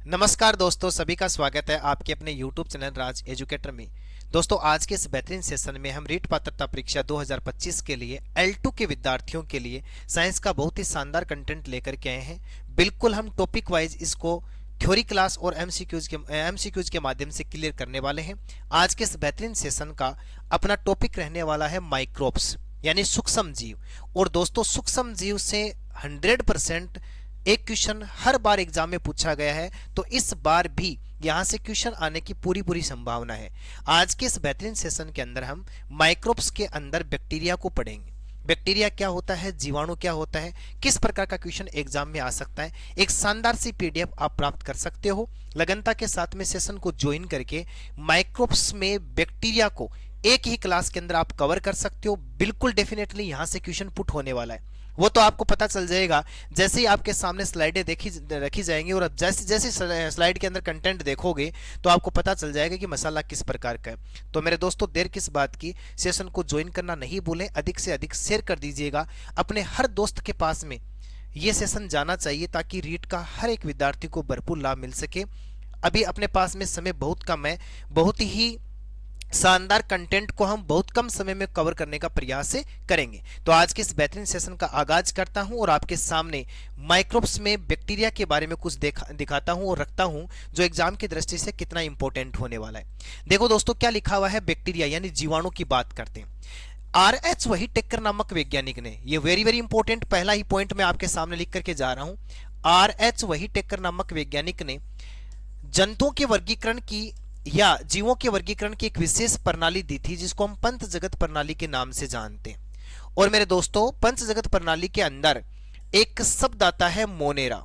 नमस्कार दोस्तों, सभी का स्वागत है आपके अपने YouTube चैनल राज एजुकेटर में। दोस्तों, आज के इस बेहतरीन सेशन में हम रीट पात्रता परीक्षा 2025 के लिए L2 के विद्यार्थियों के लिए साइंस का बहुत ही शानदार कंटेंट लेकर के आए हैं। बिल्कुल हम टॉपिक वाइज इसको थ्योरी क्लास और एमसीक्यूज के माध्यम से क्लियर करने वाले हैं। आज के इस बेहतरीन सेशन का अपना टॉपिक रहने वाला है माइक्रोब्स यानी सूक्ष्म जीव। और दोस्तों, सूक्ष्म जीव से 100% एक क्वेश्चन हर बार एग्जाम में पूछा गया है, तो इस बार भी यहां से क्वेश्चन आने की पूरी संभावना है। आज के इस बेहतरीन सेशन के अंदर हम माइक्रोब्स के अंदर बैक्टीरिया को पढ़ेंगे। बैक्टीरिया क्या होता है, जीवाणु क्या होता है, किस प्रकार का क्वेश्चन एग्जाम में आ सकता है। एक शानदार सी पीडीएफ आप प्राप्त कर सकते हो। लगनता के साथ में सेशन को ज्वाइन करके माइक्रोब्स में बैक्टीरिया को एक ही क्लास के अंदर आप कवर कर सकते हो। बिल्कुल डेफिनेटली यहां से क्वेश्चन पुट होने वाला है, वो तो आपको पता चल जाएगा जैसे ही आपके सामने स्लाइडें रखी जाएंगी। और अब जैसे जैसे स्लाइड के अंदर कंटेंट देखोगे तो आपको पता चल जाएगा कि मसाला किस प्रकार का है। तो मेरे दोस्तों, देर किस बात की, सेशन को ज्वाइन करना नहीं भूलें। अधिक से अधिक शेयर कर दीजिएगा अपने हर दोस्त के पास में। ये सेशन जाना चाहिए ताकि रीट का हर एक विद्यार्थी को भरपूर लाभ मिल सके। अभी अपने पास में समय बहुत कम है, बहुत ही शानदार कंटेंट को हम बहुत कम समय में कवर करने का प्रयास करेंगे। तो आज के इस बेहतरीन सेशन का आगाज करता हूं और आपके सामने माइक्रोब्स में बैक्टीरिया के बारे में कुछ दिखाता हूं और रखता हूं जो एग्जाम की दृष्टि से कितना इंपॉर्टेंट होने वाला है। देखो दोस्तों, क्या लिखा हुआ है, बैक्टीरिया यानी जीवाणु की बात करते हैं। RH वही टेक्कर नामक वैज्ञानिक ने, ये वेरी इंपॉर्टेंट पहला ही पॉइंट मैं आपके सामने लिख करके जा रहा हूं। RH वही टेक्कर नामक वैज्ञानिक ने जंतुओं के वर्गीकरण की या जीवों के वर्गीकरण की एक विशेष प्रणाली दी थी जिसको हम पंच जगत प्रणाली के नाम से जानते हैं। और मेरे दोस्तों, पंच जगत प्रणाली के अंदर एक शब्द आता है मोनेरा।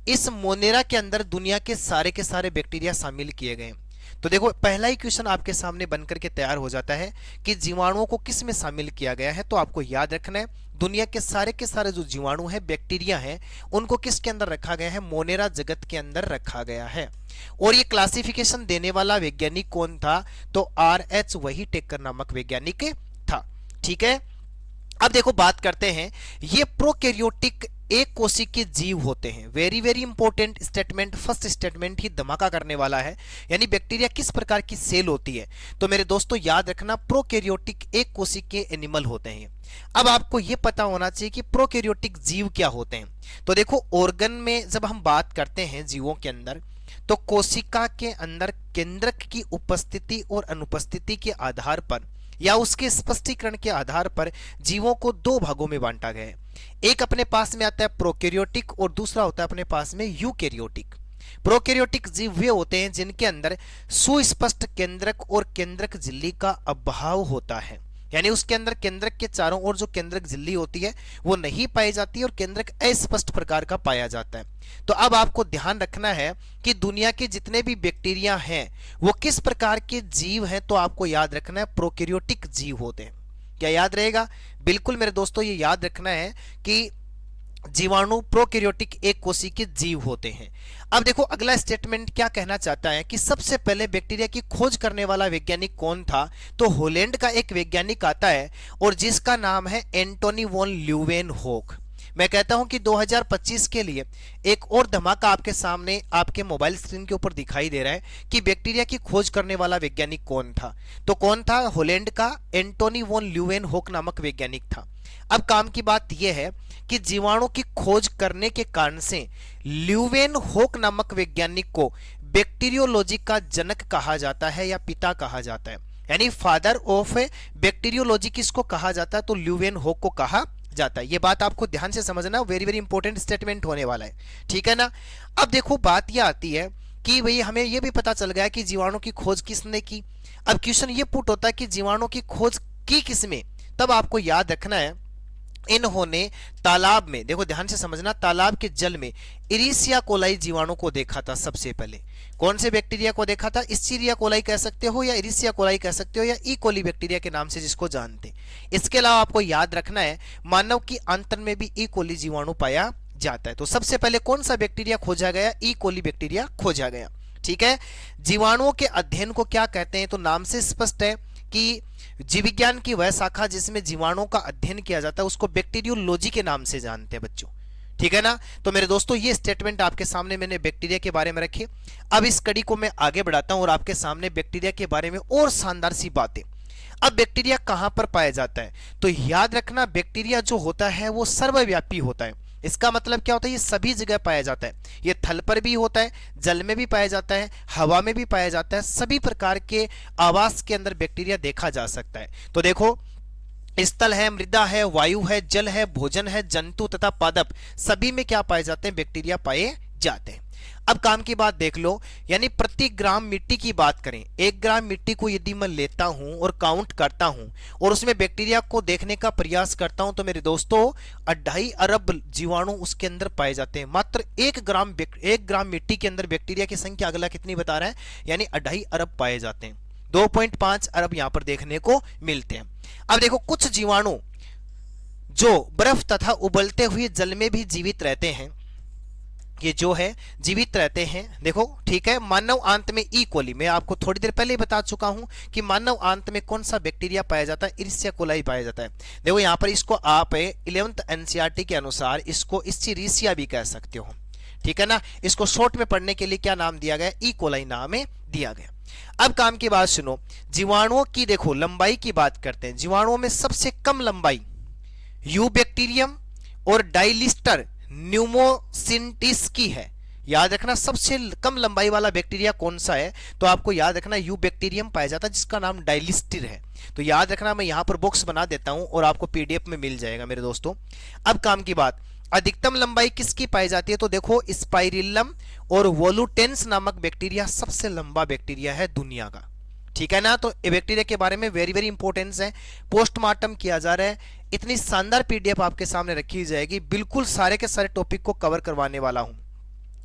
इस मोनेरा के अंदर दुनिया के सारे बैक्टीरिया शामिल किए गए। तो देखो, पहला ही क्वेश्चन आपके सामने बनकर के तैयार हो जाता है कि जीवाणुओं को किस में शामिल किया गया है। तो आपको याद रखना है, दुनिया के सारे जो जीवाणु हैं, बैक्टीरिया हैं, उनको किसके अंदर रखा गया है, मोनेरा जगत के अंदर रखा गया है। और ये क्लासिफिकेशन देने वाला वैज्ञानिक कौन था, तो RH वही टेक्कर नामक वैज्ञानिक था। ठीक है, अब देखो बात करते हैं, ये प्रोकैरियोटिक एक कोशिकीय जीव होते हैं। Very important statement, first statement ही धमाका करने वाला है। यानी बैक्टीरिया किस प्रकार की सेल होती है, तो मेरे दोस्तों याद रखना, प्रोकैरियोटिक एक कोशिकीय एनिमल होते हैं। अब आपको यह पता होना चाहिए कि प्रोकैरियोटिक जीव क्या होते हैं। तो देखो, ऑर्गन में जब हम बात करते हैं जीवों के अंदर, तो कोशिका के अंदर केंद्रक की उपस्थिति और अनुपस्थिति के आधार पर या उसके स्पष्टीकरण के आधार पर जीवों को दो भागों में बांटा गया है। एक अपने पास में आता है प्रोकैरियोटिक और दूसरा होता है अपने पास में यूकैरियोटिक। प्रोकैरियोटिक जीव वे होते हैं जिनके अंदर सुस्पष्ट केंद्रक और केंद्रक झिल्ली का अभाव होता है। यानी उसके अंदर केंद्रक के चारों ओर जो केंद्रक झिल्ली होती है वो नहीं पाई जाती और केंद्रक अस्पष्ट प्रकार का पाया जाता है। तो अब आपको ध्यान रखना है कि दुनिया के जितने भी बैक्टीरिया हैं वो किस प्रकार के जीव हैं, तो आपको याद रखना है प्रोकैरियोटिक जीव होते हैं। क्या याद रहेगा? बिल्कुल मेरे दोस्तों, ये याद रखना है कि जीवाणु प्रोकैरियोटिक एक कोशिकीय जीव होते हैं। अब देखो, अगला स्टेटमेंट क्या कहना चाहता है कि सबसे पहले बैक्टीरिया की खोज करने वाला वैज्ञानिक कौन था, तो हॉलैंड का एक वैज्ञानिक आता है और जिसका नाम है एंटोनी वॉन ल्यूवेनहोक। मैं कहता हूं कि 2025 के लिए एक और धमाका आपके सामने आपके मोबाइल स्क्रीन के ऊपर दिखाई दे रहा है कि बैक्टीरिया की खोज करने वाला वैज्ञानिक कौन था। तो कौन था? हॉलैंड का एंटोनी वॉन ल्यूवेनहोक नामक वैज्ञानिक था। अब काम की बात यह है कि जीवाणु की खोज करने के कारण से ल्यूवेनहोक नामक वैज्ञानिक को बैक्टीरियोलॉजी का जनक कहा जाता है या पिता कहा जाता है। यानी फादर ऑफ बैक्टीरियोलॉजी किसको कहा जाता है, तो ल्यूवेनहोक को कहा जाता है। ये बात आपको ध्यान से समझना, वेरी इंपॉर्टेंट स्टेटमेंट होने वाला है। ठीक है ना? अब देखो, बात यह आती है कि भाई हमें यह भी पता चल गया कि जीवाणु की खोज किसने की। अब क्वेश्चन ये पुट होता है कि जीवाणु की खोज की किसमें, तब आपको याद रखना है इन्होंने तालाब में, देखो ध्यान से समझना, तालाब के जल में इरिसिया कोलाई जीवाणु को देखा था सबसे पहले। कौन से बैक्टीरिया को देखा था? इस्चीरिया कोलाई कह सकते हो या इरिसिया कोलाई कह सकते हो या ई कोली बैक्टीरिया के नाम से जिसको जानते। इसके अलावा आपको याद रखना है मानव की आंतन में भी ई कोली जीवाणु पाया जाता है। तो सबसे पहले कौन सा बैक्टीरिया खोजा गया? ई कोली बैक्टीरिया खोजा गया। ठीक है, जीवाणुओं के अध्ययन को क्या कहते हैं, तो नाम से स्पष्ट है कि जीव विज्ञान की वह शाखा जिसमें जीवाणुओं का अध्ययन किया जाता है उसको बैक्टीरियोलॉजी के नाम से जानते हैं बच्चों। ठीक है ना। तो मेरे दोस्तों ये स्टेटमेंट आपके सामने मैंने बैक्टीरिया के बारे में रखी। अब इस कड़ी को मैं आगे बढ़ाता हूं और आपके सामने बैक्टीरिया के बारे में और शानदार सी बातें। अब बैक्टीरिया कहां पर पाया जाता है, तो याद रखना बैक्टीरिया जो होता है वो सर्वव्यापी होता है। इसका मतलब क्या होता है, ये सभी जगह पाया जाता है। ये थल पर भी होता है, जल में भी पाया जाता है, हवा में भी पाया जाता है, सभी प्रकार के आवास के अंदर बैक्टीरिया देखा जा सकता है। तो देखो, स्थल है, मृदा है, वायु है, जल है, भोजन है, जंतु तथा पादप, सभी में क्या पाए जाते हैं, बैक्टीरिया पाए जाते हैं। अब काम की बात देख लो, यानी प्रति ग्राम मिट्टी की बात करें, 1 ग्राम मिट्टी को यदि मैं लेता हूं और काउंट करता हूं और उसमें बैक्टीरिया को देखने का प्रयास करता हूं, तो मेरे दोस्तों 2.5 अरब जीवाणु उसके अंदर पाए जाते हैं। मात्र 1 ग्राम मिट्टी के अंदर बैक्टीरिया की संख्या अगला कितनी बता रहा है, यानी 2.5 अरब पाए जाते हैं। 2.5 अरब यहां पर देखने को मिलते हैं। अब देखो, कुछ जीवाणु जो बर्फ तथा उबलते हुए जल में भी जीवित रहते हैं, ये जो है जीवित रहते हैं। देखो ठीक है, मानव आंत में ई कोली, मैं आपको थोड़ी देर पहले ही बता चुका हूं कि मानव आंत में कौन सा बैक्टीरिया पाया जाता है, इरिसिया कोलाई पाया जाता है। देखो यहां पर इसको आप 11th एनसीईआरटी के अनुसार इसको इस्चीरिसिया भी कह सकते हो, ठीक है ना। इसको शॉर्ट में पढ़ने के लिए क्या नाम दिया गया, ई कोलाई नाम दिया गया। अब काम की बात सुनो, जीवाणुओं की देखो लंबाई की बात करते हैं। जीवाणुओं में सबसे कम लंबाई यू बैक्टीरियम और डाइलिस्टर न्यूमोसिंटिस की है। याद रखना सबसे कम लंबाई वाला बैक्टीरिया कौन सा है, तो आपको याद रखना यू बैक्टीरियम पाया जाता है जिसका नाम डाइलिस्टर है। तो याद रखना, मैं यहां पर बॉक्स बना देता हूं और आपको पीडीएफ में मिल जाएगा मेरे दोस्तों। अब काम की बात, अधिकतम लंबाई किसकी पाई जाती है, तो देखो स्पाइरिलम और वोलुटेंस नामक बैक्टीरिया सबसे लंबा बैक्टीरिया है दुनिया का, ठीक है ना। तो ये बैक्टीरिया के बारे में वेरी वेरी इंपॉर्टेंस है, पोस्टमार्टम किया जा रहा है। इतनी शानदार पीडीएफ आपके सामने रखी जाएगी, बिल्कुल सारे के सारे टॉपिक को कवर करवाने वाला हूं।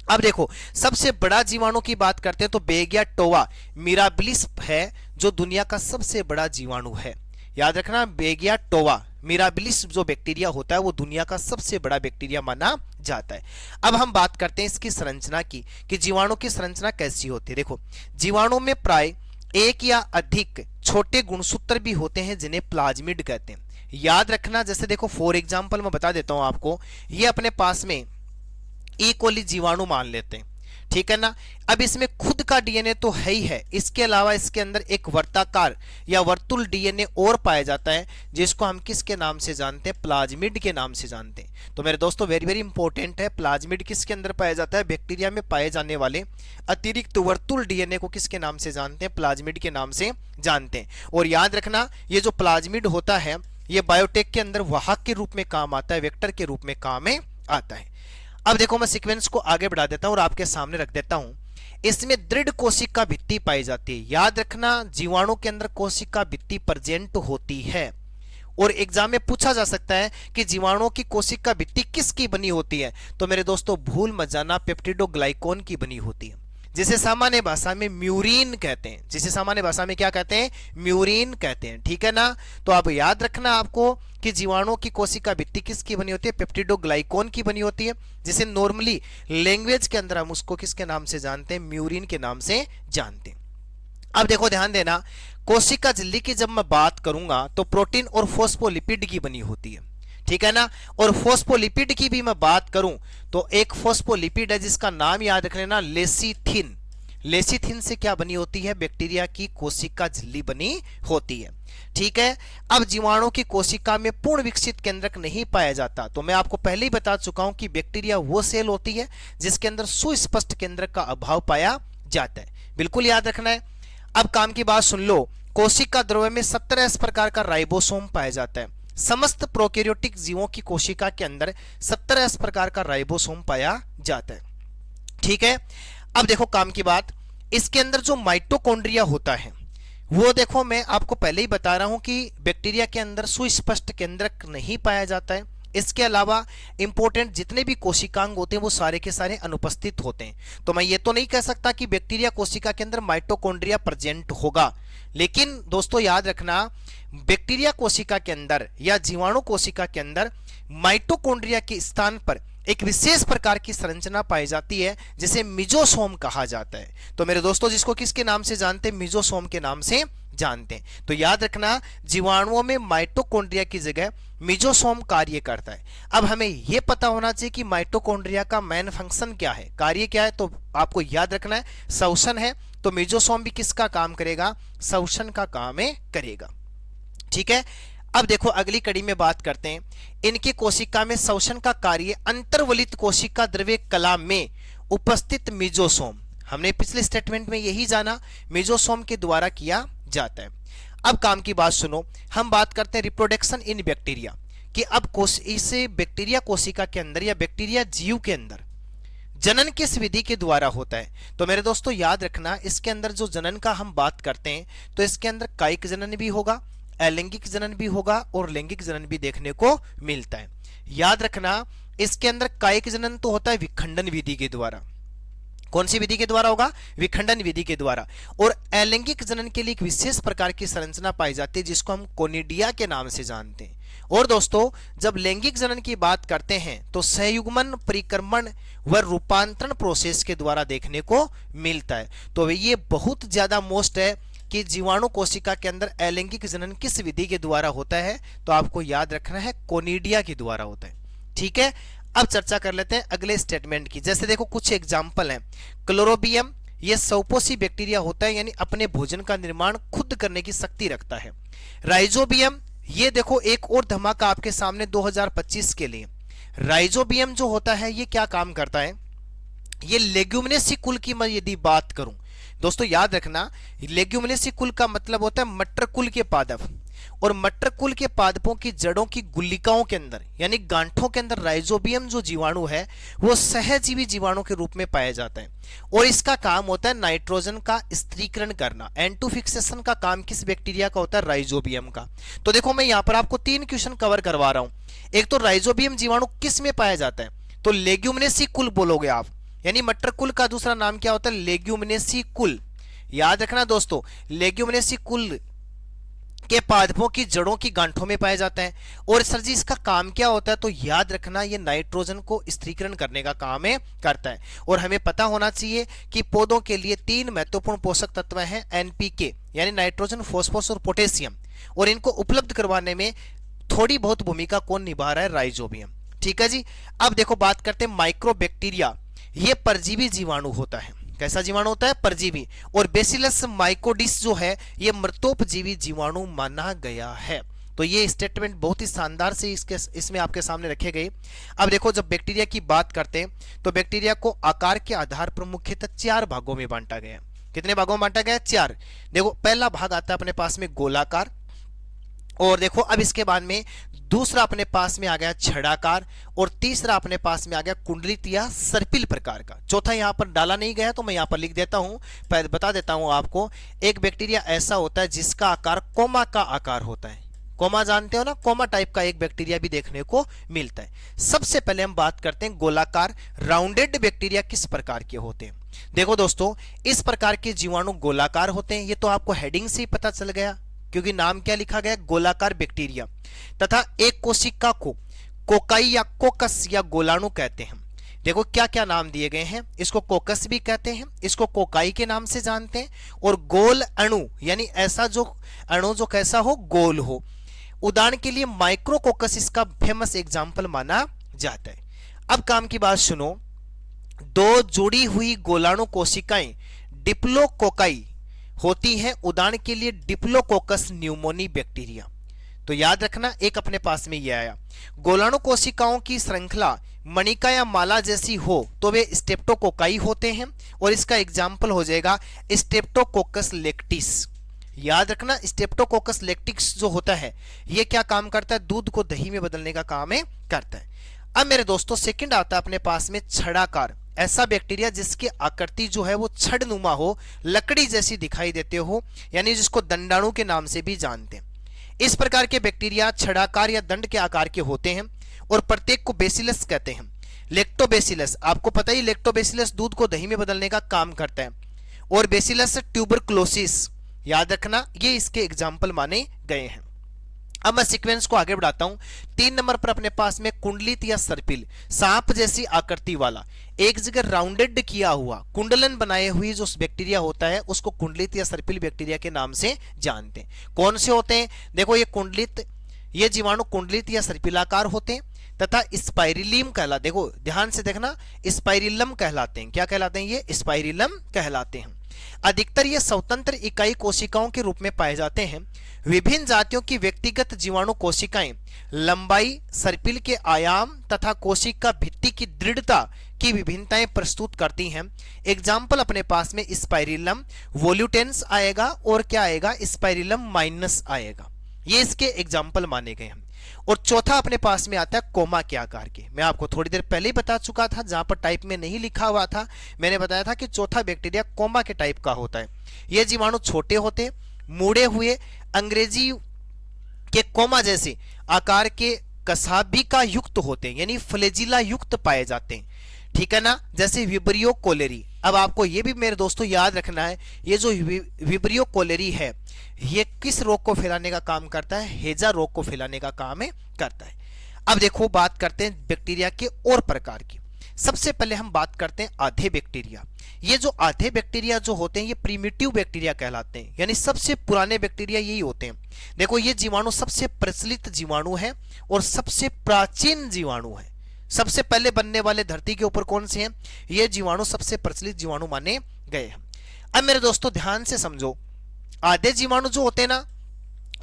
अब देखो, सबसे बड़ा जीवाणु की बात करते हैं तो बेगिया टोवा मिराबिलिस है, जो दुनिया का सबसे बड़ा जीवाणु है। याद रखना, बेगिया टोवा मिराबिलिस जो बैक्टीरिया होता है वो दुनिया का सबसे बड़ा बैक्टीरिया माना जाता है। अब हम बात करते हैं इसकी संरचना की, कि जीवाणु की संरचना कैसी होती है। देखो, जीवाणु में प्राय 1 या अधिक छोटे गुणसूत्र भी होते हैं जिन्हें प्लाज्मिड कहते हैं। याद रखना, जैसे देखो फॉर एग्जांपल मैं बता देता हूं आपको, ये अपने पास में ई कोली जीवाणु मान लेते हैं, ठीक है ना। अब इसमें खुद का डीएनए तो है ही है, इसके अलावा इसके अंदर एक वर्ताकार या वर्तुल डीएनए और पाया जाता है, जिसको हम किसके नाम से जानते हैं, प्लाज्मिड के नाम से जानते हैं। तो मेरे दोस्तों वेरी वेरी इंपॉर्टेंट है, प्लाज्मिड किसके अंदर पाया जाता है, बैक्टीरिया में पाए जाने वाले अतिरिक्त वर्तुल डीएनए को किसके नाम से जानते हैं, प्लाज्मिड के नाम से जानते हैं। और याद रखना, ये जो प्लाज्मिड होता है ये बायोटेक के अंदर वाहक के रूप में काम आता है, वेक्टर के रूप में काम में आता है। अब देखो, मैं सीक्वेंस को आगे बढ़ा देता हूं और आपके सामने रख देता हूं। इसमें दृढ़ कोशिका भित्ति पाई जाती है। याद रखना, जीवाणु के अंदर कोशिका भित्ति प्रेजेंट होती है और एग्जाम में पूछा जा सकता है कि जीवाणुओं की कोशिका भित्ति किसकी बनी होती है, तो मेरे दोस्तों भूल मत जाना, पेप्टिडोग्लाइकॉन की बनी होती है, जिसे सामान्य भाषा में म्यूरिन कहते हैं। जिसे सामान्य भाषा में क्या कहते हैं, म्यूरिन कहते हैं, ठीक है ना। तो आप याद रखना आपको कि जीवाणुओं की कोशिका भित्ति किसकी बनी होती है, पेप्टिडोग्लाइकॉन की बनी होती है, जिसे नॉर्मली लैंग्वेज के अंदर हम उसको किसके नाम से जानते हैं, म्यूरिन के नाम से जानते हैं। अब देखो ध्यान देना, कोशिका झिल्ली की जब मैं बात करूंगा तो प्रोटीन और फोस्फोलिपिड की बनी होती है, ठीक है ना। और फोस्फोलिपिड की भी मैं बात करूं तो एक फोस्फोलिपिड है जिसका नाम याद रख लेना, लेसिथिन। लेसिथिन से क्या बनी होती है, बैक्टीरिया की कोशिका झिल्ली बनी होती है, ठीक है। अब जीवाणु की कोशिका में पूर्ण विकसित केंद्रक नहीं पाया जाता, तो मैं आपको पहले ही बता चुका हूं कि बैक्टीरिया वो सेल होती है जिसके अंदर सुस्पष्ट केंद्रक का अभाव पाया जाता है, बिल्कुल याद रखना है। अब काम की बात सुन लो, कोशिका द्रव्य में 17 प्रकार का राइबोसोम पाया जाता है। समस्त प्रोकैरियोटिक जीवों की कोशिका के अंदर 17 प्रकार का राइबोसोम पाया जाता है, ठीक है। अब देखो काम की बात, इसके अंदर जो माइटोकॉन्ड्रिया होता है वो देखो, मैं आपको पहले ही बता रहा हूं कि बैक्टीरिया के अंदर सुस्पष्ट केंद्रक नहीं पाया जाता है। इसके अलावा इंपॉर्टेंट जितने भी कोशिकांग होते हैं वो सारे के सारे अनुपस्थित होते हैं। तो मैं ये तो नहीं कह सकता कि बैक्टीरिया कोशिका के अंदर माइटोकॉन्ड्रिया प्रेजेंट होगा, लेकिन दोस्तों याद रखना, बैक्टीरिया कोशिका के अंदर या जीवाणु कोशिका के अंदर माइटोकॉन्ड्रिया के स्थान पर एक विशेष प्रकार की संरचना पाई जाती है जिसे मिजोसोम कहा जाता है। तो मेरे दोस्तों जिसको किसके नाम से जानते हैं, मिजोसोम के नाम से जानते हैं। तो याद रखना, जीवाणुओं में माइटोकॉन्ड्रिया की जगह मिजोसोम कार्य करता है। अब हमें यह पता होना चाहिए कि माइटोकॉन्ड्रिया का मेन फंक्शन क्या है, कार्य क्या है। तो आपको याद रखना है श्वसन है, तो मिजोसोम भी किसका काम करेगा, श्वसन का काम करेगा। ठीक है। अब देखो अगली कड़ी में बात करते हैं, इनके कोशिका में श्वसन का कार्य अंतर्वलित कोशिका द्रव्य कला में उपस्थित मिजोसोम, हमने पिछले स्टेटमेंट में यही जाना, मिजोसोम के द्वारा किया जाता है। अब काम की बात सुनो, हम बात करते हैं रिप्रोडक्शन इन बैक्टीरिया कि अब इसे बैक्टीरिया कोशिका के अंदर या बैक्टीरिया जीव के अंदर जनन किस विधि के द्वारा होता है। तो मेरे दोस्तों याद रखना, इसके अंदर जो जनन का हम बात करते हैं तो इसके अंदर कायिक जनन भी होगा, अलैंगिक जनन भी होगा और लैंगिक जनन भी देखने को मिलता है। याद रखना, इसके अंदर कायिक जनन तो होता है विखंडन विधि के द्वारा। कौन सी विधि के द्वारा होगा, विखंडन विधि के द्वारा। और अलैंगिक जनन के लिए एक विशेष प्रकार की संरचना पाई जाती है जिसको हम कोनिडिया के नाम से जानते हैं। और दोस्तों जब लैंगिक जनन की बात करते हैं तो संयुग्मन, परिक्रमण व रूपांतरण प्रोसेस के द्वारा देखने को मिलता है। तो ये बहुत ज्यादा मोस्ट है कि जीवाणु कोशिका के अंदर अलैंगिक जनन किस विधि के द्वारा होता है, तो आपको याद रखना है कोनिडिया के द्वारा होता है। ठीक है। अब चर्चा कर लेते हैं अगले स्टेटमेंट की। जैसे देखो कुछ एग्जाम्पल हैं, क्लोरोबियम ये सौपोषी बैक्टीरिया होता है, यानी अपने भोजन का निर्माण खुद करने की शक्ति रखता है। राइजोबियम, ये देखो एक और धमाका आपके सामने 2025 के लिए। राइजोबियम जो होता है ये क्या काम करता है, ये लेग्यूमिनेसी कुल की मैं यदि बात करूं दोस्तों, याद रखना लेग्यूमिनेसी कुल का मतलब होता है मटर कुल के पादप, और मटर कुल के पादपों की जड़ों की गुल्लिकाओं के अंदर यानी गांठों के अंदर राइजोबियम जो जीवाणु है वो सहजीवी जीवाणु के रूप में पाया जाता है। और इसका काम होता है नाइट्रोजन का स्त्रीकरण करना। N2 फिक्सेशन का काम किस बैक्टीरिया का होता है, राइजोबियम का। तो देखो मैं यहाँ पर आपको 3 क्वेश्चन कवर करवा रहा हूं। एक तो राइजोबियम जीवाणु किस में पाया जाता है, तो लेग्यूमिनेसी कुल बोलोगे आप, यानी मटर कुल का दूसरा नाम क्या होता है, लेग्यूमिनेसी कुल। याद रखना दोस्तों, लेग्यूमिनेसी कुल के पादपों की जड़ों की गांठों में पाया जाता है। और सर जी इसका काम क्या होता है, तो याद रखना ये नाइट्रोजन को स्त्रीकरण करने का काम करता है। और हमें पता होना चाहिए कि पौधों के लिए 3 महत्वपूर्ण पोषक तत्व हैं NPK यानी नाइट्रोजन, फॉस्फोरस और पोटेशियम, और इनको उपलब्ध करवाने में थोड़ी बहुत भूमिका कौन निभा रहा है, राइजोबियम। ठीक है जी। अब देखो बात करते हैं माइक्रोबैक्टीरिया, ये परजीवी जीवाणु होता है। कैसा जीवाणु होता है, परजीवी। और बेसिलस माइकोडिस जो है ये मृतोपजीवी जीवाणु माना गया है। तो ये स्टेटमेंट बहुत ही शानदार से इसमें आपके सामने रखे गए। अब देखो जब बैक्टीरिया की बात करते हैं तो बैक्टीरिया को आकार के आधार पर मुख्यतः 4 भागों में बांटा गया। कितने भागों में बांटा गया, 4। देखो पहला भाग आता है अपने पास में गोलाकार, और देखो अब इसके बाद में दूसरा अपने पास में आ गया छड़ाकार, और तीसरा अपने पास में आ गया कुंडलित या सर्पिल प्रकार का। चौथा यहां पर डाला नहीं गया तो मैं यहां पर लिख देता हूं, बता देता हूं आपको। एक बैक्टीरिया ऐसा होता है जिसका आकार कोमा का आकार होता है। कोमा जानते हो ना, कोमा टाइप का एक बैक्टीरिया भी देखने को मिलता है। सबसे पहले हम बात करते हैं गोलाकार राउंडेड बैक्टीरिया किस प्रकार के होते हैं। देखो दोस्तों इस प्रकार के जीवाणु गोलाकार होते हैं, ये तो आपको हेडिंग से ही पता चल गया क्योंकि नाम क्या लिखा गया, गोलाकार बैक्टीरिया। तथा एक कोशिका को कोकाई या कोकस या गोलाणु कहते हैं। देखो क्या क्या नाम दिए गए हैं, इसको कोकस भी कहते हैं, इसको कोकाई के नाम से जानते हैं, और गोल अणु यानी ऐसा जो अणु जो कैसा हो, गोल हो। उदाहरण के लिए माइक्रोकोकस इसका फेमस एग्जाम्पल माना जाता है। अब काम की बात सुनो, 2 जुड़ी हुई गोलाणु कोशिकाएं डिप्लोकोकाई होती हैं। उदाहरण के लिए डिप्लोकोकस न्यूमोनी बैक्टीरिया। तो याद रखना एक अपने पास में ये आया। गोलाणु कोशिकाओं की श्रृंखला मणिका या माला जैसी हो तो वे स्टेप्टोकोकाई होते हैं, और इसका एग्जाम्पल हो जाएगा स्टेप्टोकोकस लेक्टिस। याद रखना स्टेप्टोकोकस लेक्टिस जो होता है ये क्या काम करता है, दूध को दही में बदलने का काम करता है। अब मेरे दोस्तों सेकंड आता है अपने पास में छड़ाकार, ऐसा बैक्टीरिया जिसकी आकृति जो है वो छड़नुमा हो, लकड़ी जैसी दिखाई देते हो, यानी जिसको दंडाणु के नाम से भी जानते हैं। इस प्रकार के बैक्टीरिया छड़ाकार या दंड के आकार के होते हैं, और प्रत्येक को बेसिलस कहते हैं। लेक्टोबेसिलस आपको पता ही, लेक्टोबेसिलस दूध को दही में बदलने का काम करता है, और बेसिलस ट्यूबरक्लोसिस, याद रखना ये इसके एग्जाम्पल माने गए हैं। अब मैं सीक्वेंस को आगे बढ़ाता हूं। 3 नंबर पर अपने पास में कुंडलित या सर्पिल, सांप जैसी आकृति वाला, एक जगह राउंडेड किया हुआ कुंडलन बनाए हुई जो बैक्टीरिया होता है उसको कुंडलित या सर्पिल बैक्टीरिया के नाम से जानते हैं। कौन से होते हैं? देखो ये जीवाणु कुंडलित या सर्पिलाकार होते हैं तथा स्पाइरिलम देखो ध्यान से देखना, स्पाइरिलम कहलाते हैं। क्या कहलाते हैं? ये स्पाइरिलम कहलाते हैं। अधिकतर ये स्वतंत्र इकाई कोशिकाओं के रूप में पाए जाते हैं। विभिन्न जातियों की व्यक्तिगत जीवाणु कोशिकाएं लंबाई, सर्पिल के आयाम तथा कोशिका भित्ति की दृढ़ता की विभिन्नताएं प्रस्तुत करती हैं। एग्जाम्पल अपने पास में स्पाइरिलम वोल्यूटेंस आएगा और क्या आएगा? स्पाइरिलम माइनस आएगा। ये इसके एग्जाम्पल माने गए हैं। और चौथा अपने पास में आता है कोमा के आकार के। मैं आपको थोड़ी देर पहले ही बता चुका था, जहां पर टाइप में नहीं लिखा हुआ था मैंने बताया था कि चौथा बैक्टीरिया कोमा के टाइप का होता है। ये जीवाणु छोटे होते, मुड़े हुए, अंग्रेजी के कोमा जैसे आकार के कसाभिका युक्त होते हैं, यानी फ्लैजिला युक्त पाए जाते हैं। ठीक है ना, जैसे विब्रियो कोलेरी। अब आपको ये भी मेरे दोस्तों याद रखना है, ये जो विब्रियो कोलेरी है ये किस रोग को फैलाने का काम करता है? हैजा रोग को फैलाने का काम करता है। अब देखो बात करते हैं बैक्टीरिया के और प्रकार की। सबसे पहले हम बात करते हैं आधे बैक्टीरिया। ये जो आधे बैक्टीरिया जो होते हैं ये प्रीमिटिव बैक्टीरिया कहलाते हैं, यानी सबसे पुराने बैक्टीरिया यही होते हैं। देखो ये जीवाणु सबसे प्रचलित जीवाणु है और सबसे प्राचीन जीवाणु है। सबसे पहले बनने वाले धरती के ऊपर कौन से हैं? ये जीवाणु सबसे प्रचलित जीवाणु माने गए हैं। अब मेरे दोस्तों ध्यान से समझो, आधे जीवाणु जो होते हैं ना,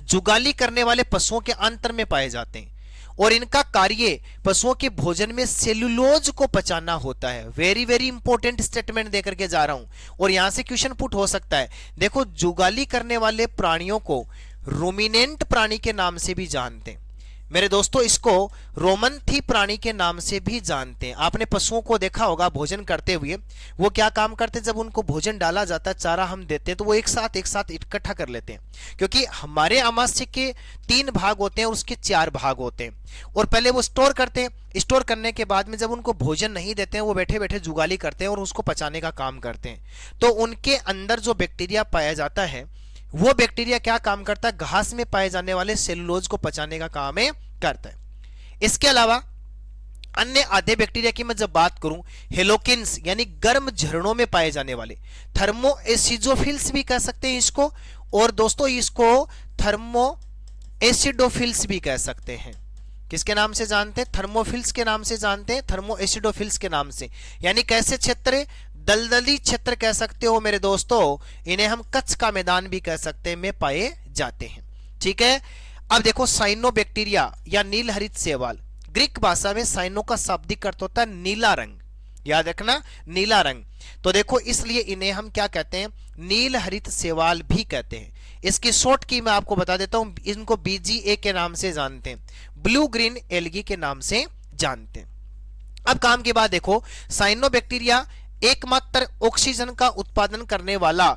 जुगाली करने वाले पशुओं के अंतर में पाए जाते हैं और इनका कार्य पशुओं के भोजन में सेल्यूलोज को पचाना होता है। वेरी वेरी इंपॉर्टेंट स्टेटमेंट देकर के जा रहा हूं और यहां से क्वेश्चन पुट हो सकता है। देखो जुगाली करने वाले प्राणियों को रूमिनेंट प्राणी के नाम से भी जानते हैं मेरे दोस्तों, इसको रोमनथी प्राणी के नाम से भी जानते हैं। आपने पशुओं को देखा होगा भोजन करते हुए, वो क्या काम करते हैं? जब उनको भोजन डाला जाता है, चारा हम देते हैं, तो वो एक साथ इकट्ठा कर लेते हैं, क्योंकि हमारे आमाशय के 3 भाग होते हैं और उसके 4 भाग होते हैं। और पहले वो स्टोर करते हैं, स्टोर करने के बाद में जब उनको भोजन नहीं देते हैं वो बैठे बैठे जुगाली करते हैं और उसको पचाने का काम करते हैं। तो उनके अंदर जो बैक्टीरिया पाया जाता है वो बैक्टीरिया क्या काम करता है? घास में पाए जाने वाले सेलुलोज को पचाने का काम करता है। इसके अलावा अन्य आधे बैक्टीरिया की मैं जब बात करूं, हेलोकिन्स यानी गर्म झरनों में पाए जाने वाले, थर्मो एसिडोफिल्स भी कह सकते हैं इसको, और दोस्तों इसको थर्मो एसिडोफिल्स भी कह सकते हैं। किसके नाम से जानते हैं? थर्मोफिल्स के नाम से जानते हैं, थर्मो एसिडोफिल्स के नाम से। यानी कैसे क्षेत्र? दलदली क्षेत्र कह सकते हो मेरे दोस्तों, इन्हें हम कच्छ का मैदान भी कह सकते हैं, में पाए जाते हैं। ठीक है, अब देखो साइनोबैक्टीरिया या नील हरित शैवाल, ग्रीक भाषा में साइनो का शाब्दिक अर्थ होता है नीला रंग, याद रखना नीला रंग। तो देखो इसलिए इन्हें हम क्या कहते हैं? नील हरित शैवाल भी कहते हैं। इसकी शॉर्ट की मैं आपको बता देता हूं, इनको BGA के नाम से जानते हैं, ब्लू ग्रीन एल्गी के नाम से जानते हैं। अब काम के बाद देखो, साइनोबैक्टीरिया एकमात्र ऑक्सीजन का उत्पादन करने वाला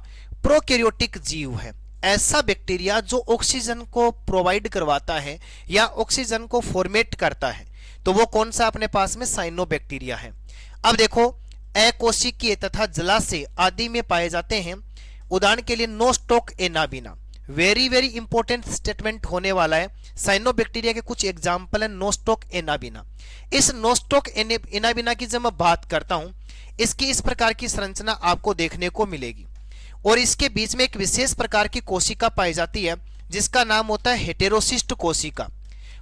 प्रोकैरियोटिक जीव है। ऐसा बैक्टीरिया जो ऑक्सीजन को प्रोवाइड करवाता है या ऑक्सीजन को फॉर्मेट करता है, तो वो कौन सा अपने पास में? साइनोबैक्टीरिया है। अब देखो अकोशिकीय तथा जलाशय आदि में पाए जाते हैं। उदाहरण के लिए Nostoc Anabaena, very very important statement होने वाला है। साइनोबैक्टीरिया के कुछ एग्जाम्पल है नोस्टोक एनाबिना। इस नोस्टोक एनाबिना की जब मैं बात करता हूं, इसकी इस प्रकार की संरचना आपको देखने को मिलेगी और इसके बीच में एक विशेष प्रकार की कोशिका पाई जाती है जिसका नाम होता है हेटेरोसिस्ट कोशिका।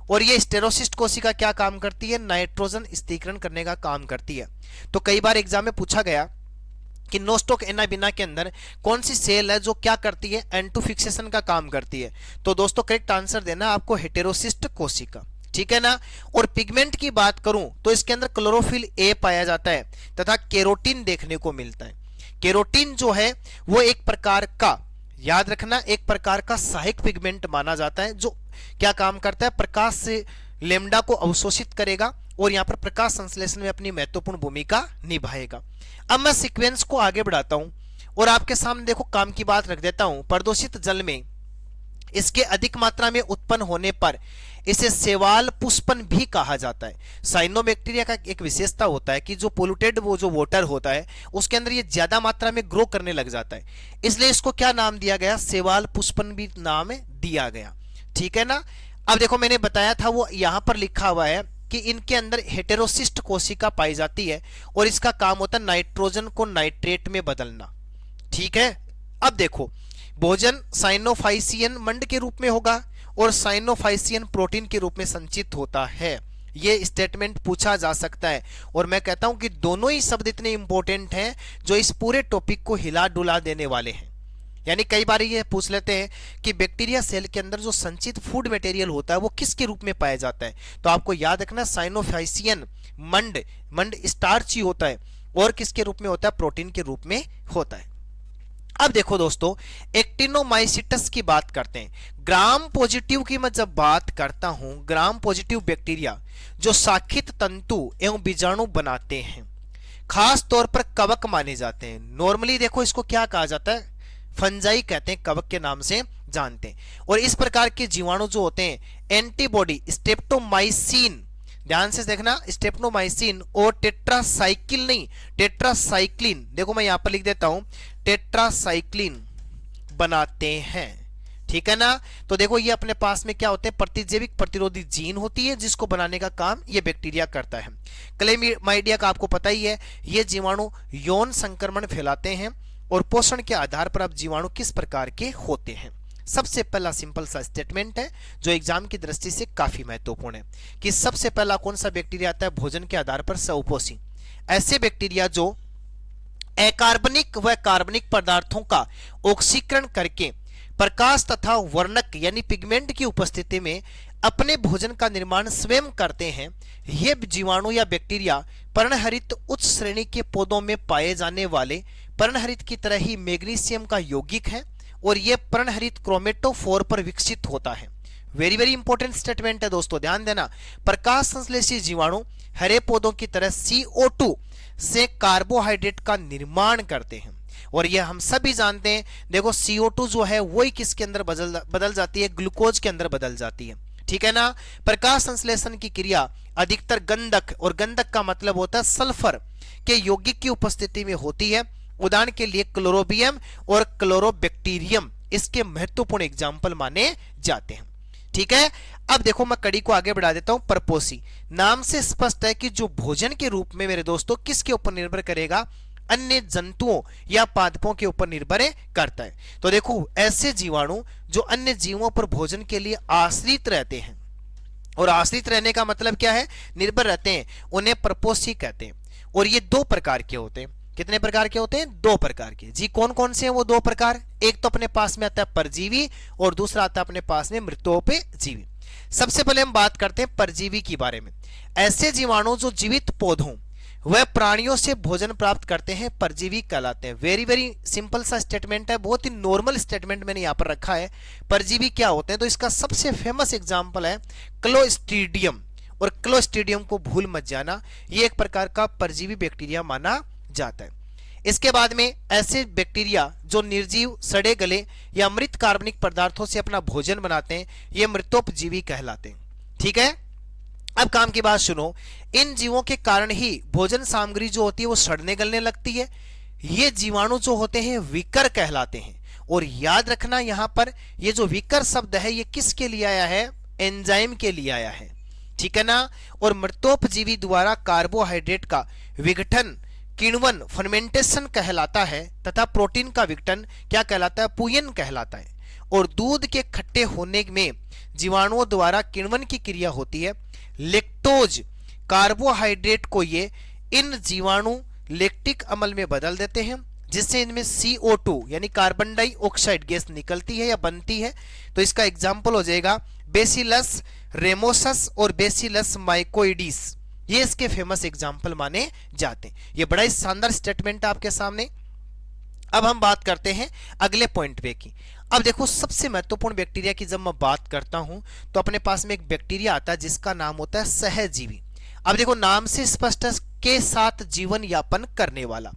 और ये स्टेरोसिस्ट कोशिका क्या काम करती है? नाइट्रोजन स्थिरीकरण करने का काम करती है। तो कई बार एग्जाम में पूछा गया कि नोस्टोक एनाबिना के अंदर कौन सी सेल है जो क्या करती है? एंटो फिक्सेशन का काम करती है। तो दोस्तों करेक्ट आंसर देना आपको हेटेरोसिस्ट कोशिका। ठीक है ना। और पिगमेंट की बात करूं तो इसके अंदर क्लोरोफिल ए पाया जाता है तथा केरोटीन देखने को मिलता है। केरोटीन जो है वो एक प्रकार का, याद रखना, एक प्रकार का सहायक पिगमेंट माना जाता है जो क्या काम करता है? प्रकाश से लेमडा को अवशोषित करेगा और यहां पर प्रकाश संश्लेषण में अपनी महत्वपूर्ण भूमिका निभाएगा। अब मैं सीक्वेंस को आगे बढ़ाता हूं और आपके सामने देखो काम की बात रख देता हूं। प्रदूषित जल में इसके अधिक मात्रा में उत्पन्न होने पर इसे शैवाल पुष्पन भी कहा जाता है। साइनोबैक्टीरिया का एक विशेषता होता है कि जो पोल्यूटेड वो जो वाटर होता है उसके अंदर ये ज्यादा मात्रा में ग्रो करने लग जाता है, इसलिए इसको क्या नाम दिया गया? शैवाल पुष्पन भी नाम दिया गया। ठीक है ना। अब देखो मैंने बताया था वो यहां पर लिखा हुआ है कि इनके अंदर हेटेरोसिस्ट कोशिका पाई जाती है और इसका काम होता है नाइट्रोजन को नाइट्रेट में बदलना। ठीक है। अब देखो भोजन साइनोफाइसियन मंड के रूप में होगा और साइनोफाइसियन प्रोटीन के रूप में संचित होता है। ये स्टेटमेंट पूछा जा सकता है और मैं कहता हूं कि दोनों ही शब्द इतने इंपॉर्टेंट हैं जो इस पूरे टॉपिक को हिला डुला देने वाले हैं। यानी कई बार ये पूछ लेते हैं कि बैक्टीरिया सेल के अंदर जो संचित फूड मटेरियल होता है वो किसके रूप में पाया जाता है, तो आपको याद रखना साइनोफाइसियन मंड, मंड स्टार्च ही होता है और किसके रूप में होता है, प्रोटीन के रूप में होता है। अब देखो दोस्तों एक्टिनोमाइसिटस की बात करते हैं। ग्राम पॉजिटिव की मैं जब बात करता हूं, ग्राम पॉजिटिव बैक्टीरिया जो शाखित तंतु एवं बीजाणु बनाते हैं, खास तौर पर कवक माने जाते हैं। नॉर्मली देखो इसको क्या कहा जाता है, फंजाई कहते हैं, कवक के नाम से जानते हैं। और इस प्रकार के जीवाणु जो होते हैं एंटीबॉडी स्ट्रेप्टोमाइसिन, ध्यान से देखना, स्ट्रेप्टोमाइसिन और टेट्रासाइक्लिन नहीं, टेट्रासाइक्लिन, देखो मैं यहां पर लिख देता हूं, टेट्रासाइक्लिन बनाते हैं। ठीक है ना। तो देखो ये अपने पास में क्या होते हैं, प्रतिजैविक प्रतिरोधी जीन होती है जिसको बनाने का काम ये बैक्टीरिया करता है। क्लेमाइडिया का आपको पता ही है, ये जीवाणु यौन संक्रमण फैलाते हैं और पोषण के आधार पर अब जीवाणु किस प्रकार के होते हैं। सबसे पहला सिंपल सा स्टेटमेंट है जो एग्जाम की दृष्टि से काफी महत्वपूर्ण है कि सबसे पहला कौन सा बैक्टीरिया आता है, भोजन के आधार पर सउपोषी। ऐसे बैक्टीरिया जो अकार्बनिक व कार्बनिक पदार्थों का ऑक्सीकरण करके प्रकाश तथा वर्णक यानी पिगमेंट की उपस्थिति में अपने भोजन का निर्माण स्वयं करते हैं। ये जीवाणु या बैक्टीरिया पर्णहरित उच्च श्रेणी के पौधों में पाए जाने वाले पर्णहरित की तरह ही मैग्नीशियम का यौगिक है और यह पर्णहरित क्रोमेटोफोर पर विकसित होता है। वेरी वेरी इंपॉर्टेंट स्टेटमेंट है दोस्तों, ध्यान देना। प्रकाश संश्लेषी जीवाणु हरे पौधों की तरह CO2 से कार्बोहाइड्रेट का निर्माण करते हैं और यह हम सभी जानते हैं। देखो CO2 जो है वही किसके अंदर बदल जाती है, ग्लूकोज के अंदर बदल जाती है। ठीक है ना। प्रकाश संश्लेषण की क्रिया अधिकतर गंधक, और गंधक का मतलब होता है सल्फर के यौगिक की उपस्थिति में होती है। उदाहरण के लिए क्लोरोबियम और क्लोरोबैक्टीरियम इसके महत्वपूर्ण एग्जाम्पल माने जाते हैं। ठीक है। अब देखो मैं कड़ी को आगे बढ़ा देता हूं। परपोषी, नाम से स्पष्ट है कि जो भोजन के रूप में मेरे दोस्तों किसके ऊपर निर्भर करेगा, अन्य जंतुओं या पादपों के ऊपर निर्भर करता है। तो देखो ऐसे जीवाणु जो अन्य जीवों पर भोजन के लिए आश्रित रहते हैं, और आश्रित रहने का मतलब क्या है, निर्भर रहते हैं, उन्हें परपोषी कहते हैं। और ये दो प्रकार के होते हैं। कितने प्रकार के होते हैं, दो प्रकार के। जी कौन कौन से हैं वो दो प्रकार, एक तो अपने पास में आता है परजीवी और दूसरा आता है अपने पास में मृतोपजीवी। सबसे पहले हम बात करते हैं परजीवी के बारे में। ऐसे जीवाणु जो जीवित पौधों वह प्राणियों से भोजन प्राप्त करते हैं परजीवी कहलाते हैं। वेरी वेरी सिंपल सा स्टेटमेंट है, बहुत ही नॉर्मल स्टेटमेंट मैंने यहाँ पर रखा है। परजीवी क्या होते हैं, तो इसका सबसे फेमस एग्जाम्पल है क्लोस्ट्रीडियम, और क्लोस्ट्रीडियम को भूल मत जाना, ये एक प्रकार का परजीवी बैक्टीरिया माना जाता है। इसके बाद में ऐसे बैक्टीरिया जो निर्जीव, सड़े गले या मृत कार्बनिक पदार्थों से अपना भोजन बनाते हैं, ये मृतोपजीवी कहलाते हैं। ठीक है। अब काम की बात सुनो, इन जीवों के कारण ही भोजन सामग्री जो होती है वो सड़ने गलने लगती है। ये जीवाणु जो होते हैं विकर कहलाते हैं। और याद रखना यहां पर ये जो विकर शब्द है ये किसके लिए आया है, एंजाइम के लिए आया है। ठीक है ना। और मृतोपजीवी द्वारा कार्बोहाइड्रेट का विघटन किण्वन फर्मेंटेशन कहलाता है तथा प्रोटीन का विघटन क्या कहलाता है, पूयन कहलाता है। और दूध के खट्टे होने में जीवाणुओं द्वारा किण्वन की क्रिया होती है। लेक्टोज कार्बोहाइड्रेट को ये इन जीवाणु लैक्टिक अम्ल में बदल देते हैं, जिससे इनमें CO2 यानी कार्बन डाइऑक्साइड गैस निकलती है या बनती है। तो इसका एग्जाम्पल हो जाएगा बेसिलस रेमोसस और बेसिलस माइकोइडिस, ये इसके फेमस एग्जाम्पल माने जाते हैं। ये बड़ा ही शानदार स्टेटमेंट है आपके सामने। अब हम बात करते हैं अगले पॉइंट पे की। अब देखो सबसे महत्वपूर्ण बैक्टीरिया की जब मैं बात करता हूं तो अपने पास में एक बैक्टीरिया आता है जिसका नाम होता है सहजीवी। अब देखो नाम से स्पष्ट है, के साथ जीवन यापन करने वाला।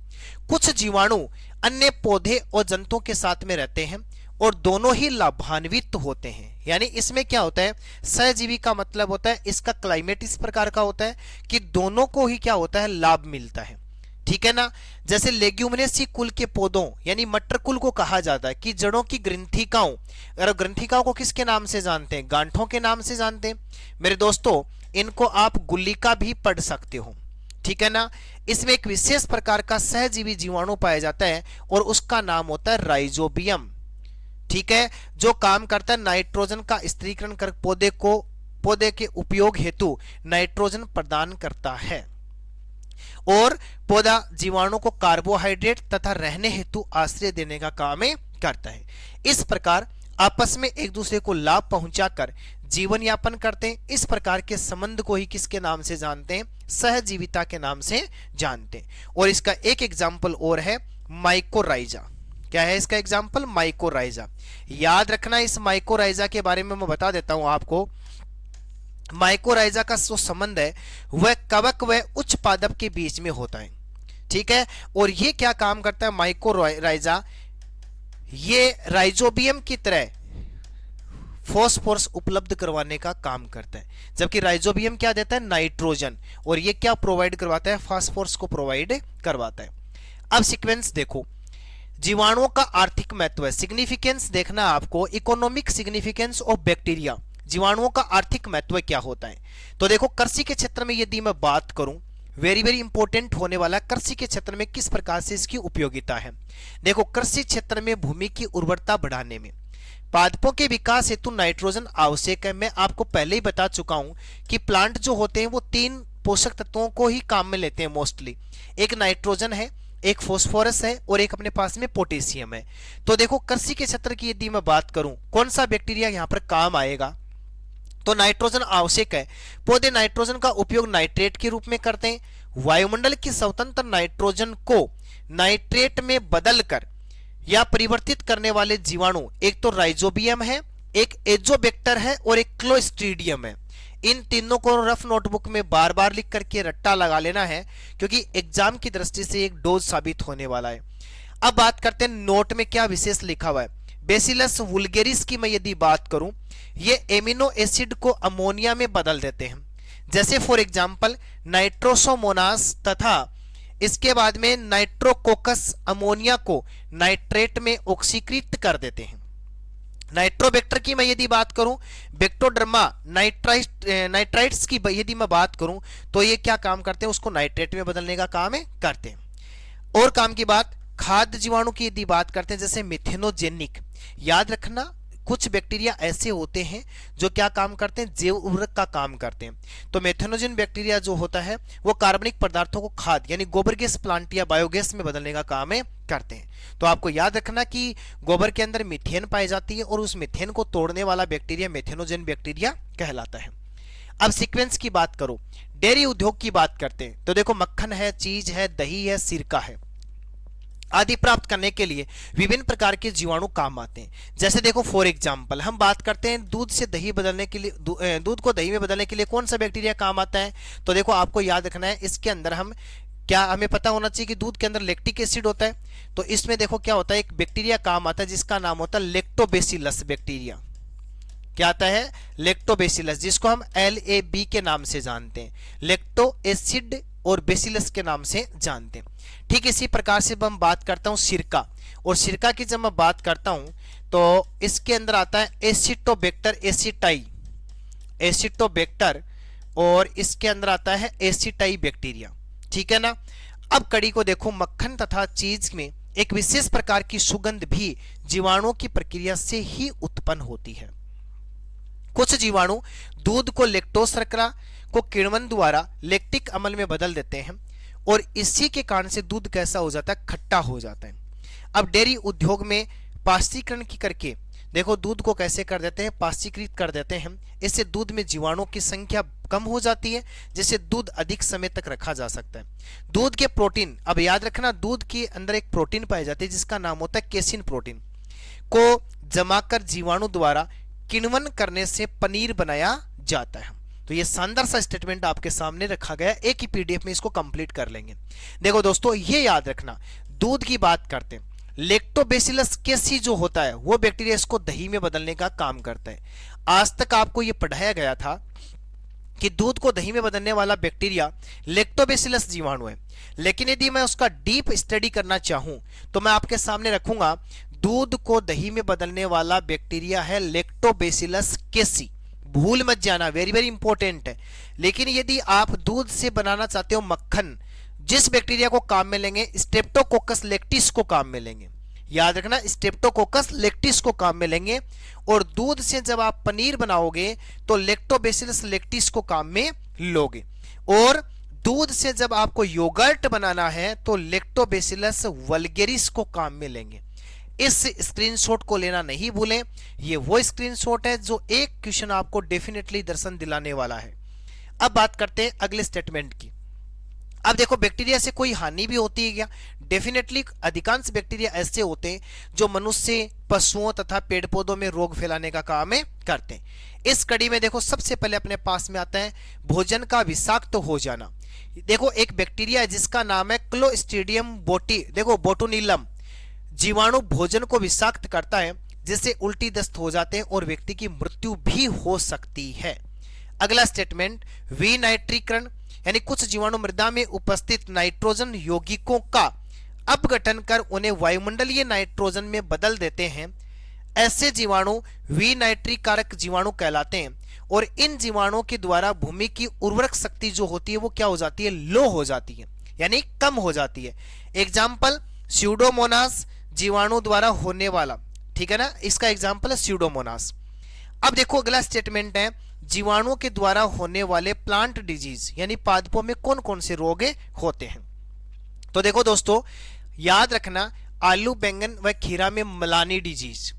कुछ जीवाणु अन्य पौधे और जंतुओं के साथ में रहते हैं और दोनों ही लाभान्वित होते हैं। यानी इसमें क्या होता है, सहजीवी का मतलब होता है इसका क्लाइमेट इस प्रकार का होता है कि दोनों को ही क्या होता है, लाभ मिलता है। ठीक है ना। जैसे लेग्यूमिनेसी कुल के पौधों यानी मटर कुल को कहा जाता है कि जड़ों की ग्रंथिकाओं, और ग्रंथिकाओं को किसके नाम से जानते हैं? गांठों के नाम से जानते हैं। मेरे दोस्तों, इनको आप गुल्लिका भी पढ़ सकते हो, ठीक है ना। इसमें एक विशेष प्रकार का सहजीवी जीवाणु पाया जाता है और उसका नाम होता है राइजोबियम, ठीक है, जो काम करता है नाइट्रोजन का स्थिरीकरण कर पौधे के उपयोग हेतु नाइट्रोजन प्रदान करता है और पौधा जीवाणु को कार्बोहाइड्रेट तथा रहने हेतु आश्रय देने का काम करता है। इस प्रकार आपस में एक दूसरे को लाभ पहुंचाकर जीवन यापन करते हैं। इस प्रकार के संबंध को ही किसके नाम से जानते हैं? सहजीविता के नाम से जानते हैं। और इसका एक एग्जाम्पल और है माइकोराइजा। क्या है इसका एग्जाम्पल? माइकोराइजा। याद रखना, इस माइकोराइजा के बारे में मैं बता देता हूं आपको। माइकोराइजा का जो संबंध है वह कवक व उच्च पादप के बीच में होता है, ठीक है। और ये क्या काम करता है माइकोराइजा? ये राइजोबियम की तरह फॉस्फोरस उपलब्ध करवाने का काम करता है, जबकि राइजोबियम क्या देता है? नाइट्रोजन। और ये क्या प्रोवाइड करवाता है? फास्फोरस को प्रोवाइड करवाता है। अब सीक्वेंस देखो, जीवाणुओं का आर्थिक महत्व है। सिग्निफिकेंस देखना आपको, इकोनॉमिक सिग्निफिकेंस ऑफ बैक्टीरिया। जीवाणुओं का आर्थिक महत्व क्या होता है? तो देखो, कृषि के क्षेत्र में यदि मैं बात करूं, वेरी वेरी इंपॉर्टेंट होने वाला, कृषि के क्षेत्र में किस प्रकार से इसकी उपयोगिता है। देखो, कृषि क्षेत्र में भूमि की उर्वरता बढ़ाने में पादपों के विकास हेतु नाइट्रोजन आवश्यक है। मैं आपको पहले ही बता चुका हूं कि प्लांट जो होते हैं वो 3 पोषक तत्वों को ही काम में लेते हैं मोस्टली। एक नाइट्रोजन है, एक फॉस्फोरस है और एक अपने पास में पोटेशियम है। तो देखो, कृषि के क्षेत्र की यदि मैं बात करूं, कौन सा बैक्टीरिया यहां पर काम आएगा? तो नाइट्रोजन आवश्यक है। पौधे नाइट्रोजन का उपयोग नाइट्रेट के रूप में करते हैं। वायुमंडल की स्वतंत्र नाइट्रोजन को नाइट्रेट में बदलकर या परिवर्तित करने वाले जीवाणु एक तो राइजोबियम है, एक एजोबैक्टर है और एक क्लोस्ट्रीडियम है। इन तीनों को रफ नोटबुक में बार बार लिख करके रट्टा लगा लेना है, क्योंकि एग्जाम की दृष्टि से एक डोज साबित होने वाला है। अब बात करते हैं नोट में क्या विशेष लिखा हुआ है। बेसिलस वुल्गेरिस की मैं यदि बात करूं, ये एमिनो एसिड को अमोनिया में बदल देते हैं, जैसे फॉर एग्जांपल नाइट्रोसोमोनास, तथा इसके बाद में नाइट्रोकोकस अमोनिया को नाइट्रेट में ऑक्सीकृत कर देते हैं। नाइट्रोबैक्टर की मैं यदि बात करूं, बेक्टोडर्मा नाइट्राइट्स की यदि मैं बात करूं, तो ये क्या काम करते हैं? उसको नाइट्रेट में बदलने का काम करते हैं। और काम की बात खाद्य जीवाणु की यदि बात करते हैं, जैसे मिथेनोजेनिक। याद रखना, कुछ बैक्टीरिया ऐसे होते हैं जो क्या काम करते हैं? जैव उर्वरक का काम करते हैं। तो मेथेनोजन बैक्टीरिया जो होता है वो कार्बनिक पदार्थों को खाद यानी गोबर गैस प्लांट या बायोगैस में बदलने का काम करते हैं। तो आपको याद रखना कि गोबर के अंदर मीथेन पाई जाती है और उस मीथेन को तोड़ने वाला बैक्टीरिया मेथेनोजन बैक्टीरिया कहलाता है। अब सीक्वेंस की बात करो, डेयरी उद्योग की बात करते हैं, तो देखो मक्खन है, चीज है, दही है, सिरका है आदि प्राप्त करने के लिए विभिन्न प्रकार के जीवाणु काम आते हैं। जैसे देखो फॉर एग्जांपल हम बात करते हैं दूध से दही बदलने के लिए, दूध को दही में बदलने के लिए कौन सा बैक्टीरिया काम आता है? तो देखो आपको याद रखना है, इसके अंदर हमें पता होना चाहिए कि दूध के अंदर लैक्टिक एसिड होता है। तो इसमें देखो क्या होता है, एक बैक्टीरिया काम आता है जिसका नाम होता है लैक्टोबैसिलस बैक्टीरिया। क्या आता है? लैक्टोबैसिलस, जिसको हम LAB के नाम से जानते हैं, लैक्टो एसिड और बेसिलस के नाम से जानते हैं। ठीक इसी प्रकार से हम बात करता हूं सिरका, और सिरका की जब मैं बात करता हूं तो इसके अंदर आता है एसिटोबैक्टर एसिटोबैक्टर और इसके अंदर आता है एसिटाई बैक्टीरिया, ठीक है ना। अब कड़ी को देखो, मक्खन तथा चीज में एक विशेष प्रकार की सुगंध भी जीवाणुओं की प्रक्रिया से ही उत्पन्न होती है। कुछ जीवाणु दूध को लैक्टोज शर्करा को किण्वन द्वारा लैक्टिक अम्ल में बदल देते हैं और इसी के कारण से दूध कैसा हो जाता है? खट्टा हो जाता है। अब डेयरी उद्योग में पाश्चीकरण की करके देखो दूध को कैसे कर देते हैं? पाश्चीकृत कर देते हैं। इससे दूध में जीवाणुओं की संख्या कम हो जाती है, जिससे दूध अधिक समय तक रखा जा सकता है। दूध के प्रोटीन, अब याद रखना, दूध के अंदर एक प्रोटीन पाई जाती है जिसका नाम होता है केसिन प्रोटीन, को जमाकर जीवाणु द्वारा किण्वन करने से पनीर बनाया जाता है। तो ये शानदार सा स्टेटमेंट आपके सामने रखा गया, एक ही PDF में इसको कंप्लीट कर लेंगे। देखो दोस्तों, ये याद रखना, दूध की बात करते हैं, लैक्टोबैसिलस केसी जो होता है वो बैक्टीरिया इसको दही में बदलने का काम करता है। आज तक आपको ये पढ़ाया गया था कि दूध को दही में बदलने वाला बैक्टीरिया लैक्टोबैसिलस जीवाणु है, लेकिन यदि मैं उसका डीप स्टडी करना चाहूं तो मैं आपके सामने रखूंगा दूध को दही में बदलने वाला बैक्टीरिया है लैक्टोबैसिलस केसी। भूल मत जाना, वेरी वेरी इंपॉर्टेंट है। लेकिन यदि आप दूध से बनाना चाहते हो मक्खन, जिस बैक्टीरिया को काम में लेंगे स्ट्रेप्टोकोकस लैक्टिस को काम में लेंगे। याद रखना, स्ट्रेप्टोकोकस लैक्टिस को काम में लेंगे। और दूध से जब आप पनीर बनाओगे तो लैक्टोबैसिलस लैक्टिस को काम में लोगे। और दूध से जब आपको योगर्ट बनाना है तो लैक्टोबैसिलस वल्गेरिस को काम में लेंगे। इस स्क्रीनशॉट को लेना नहीं भूलें, ये वो स्क्रीनशॉट है जो एक क्वेश्चन आपको डेफिनेटली दर्शन दिलाने वाला है। अब बात करते हैं अगले स्टेटमेंट की। अब देखो, बैक्टीरिया से कोई हानि भी होती है क्या? डेफिनेटली अधिकांश बैक्टीरिया ऐसे होते हैं जो मनुष्य, पशुओं तथा पेड़ पौधों में रोग फैलाने का काम करते हैं। इस कड़ी में देखो, सबसे पहले अपने पास में आता है भोजन का विषाक्त हो जाना। देखो, एक बैक्टीरिया है जिसका नाम है क्लोस्ट्रीडियम बोटुलिनम। जीवाणु भोजन को विषाक्त करता है जिससे उल्टी दस्त हो जाते हैं और व्यक्ति की मृत्यु भी हो सकती है। अगला स्टेटमेंट, विनाइट्रीकरण, यानी कुछ जीवाणु मृदा में उपस्थित नाइट्रोजन यौगिकों का अपघटन कर उन्हें वायुमंडलीय नाइट्रोजन में बदल देते हैं। ऐसे जीवाणु विनाइट्रीकारक जीवाणु कहलाते हैं और इन जीवाणुओं के द्वारा भूमि की उर्वरक शक्ति जो होती है वो क्या हो जाती है? लो हो जाती है, यानी कम हो जाती है। एग्जाम्पल, स्यूडोमोनास जीवाणु द्वारा होने वाला, ठीक है ना, इसका एग्जाम्पल है स्यूडोमोनास। अब देखो, अगला स्टेटमेंट है जीवाणुओं के द्वारा होने वाले प्लांट डिजीज, यानी पादपों में कौन कौन से रोग होते हैं। तो देखो दोस्तों, याद रखना, आलू, बैंगन व खीरा में मलानी डिजीज,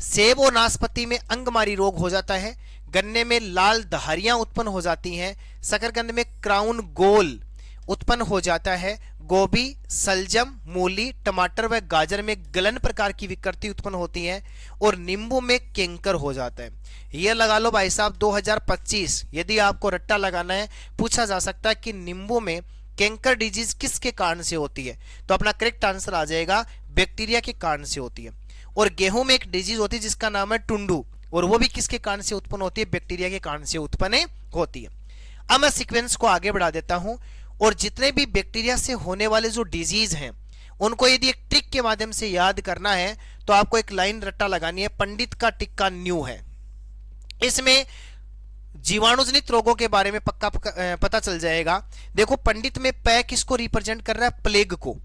सेब और नाशपाती में अंगमारी रोग हो जाता है, गन्ने में लाल धारियां उत्पन्न हो जाती हैं, शकरकंद में क्राउन गोल उत्पन्न हो जाता है, गोभी, सलजम, मूली, टमाटर व गाजर में गलन प्रकार की विकृति उत्पन्न होती है और नींबू में कैंकर हो जाता है। यह लगा लो भाई साहब 2025, यदि आपको रट्टा लगाना है, पूछा जा सकता है कि नींबू में कैंकर डिजीज किसके कारण से होती है, तो अपना करेक्ट आंसर आ जाएगा बैक्टीरिया के कारण से होती है। और गेहूं में एक डिजीज होती है जिसका नाम है टुंडू, और वो भी किसके कारण से उत्पन्न होती है? बैक्टीरिया के कारण से उत्पन्न होती है। अब मैं सीक्वेंस को आगे बढ़ा देता हूं, और जितने भी बैक्टीरिया से होने वाले जो डिजीज हैं उनको यदि एक ट्रिक के माध्यम से याद करना है तो आपको एक लाइन रट्टा लगानी है, पंडित का टिक्का न्यू है। इसमें जीवाणुजनित रोगों के बारे में पक्का पता चल जाएगा। देखो, पंडित में पै किसको रिप्रेजेंट कर रहा है? प्लेग को,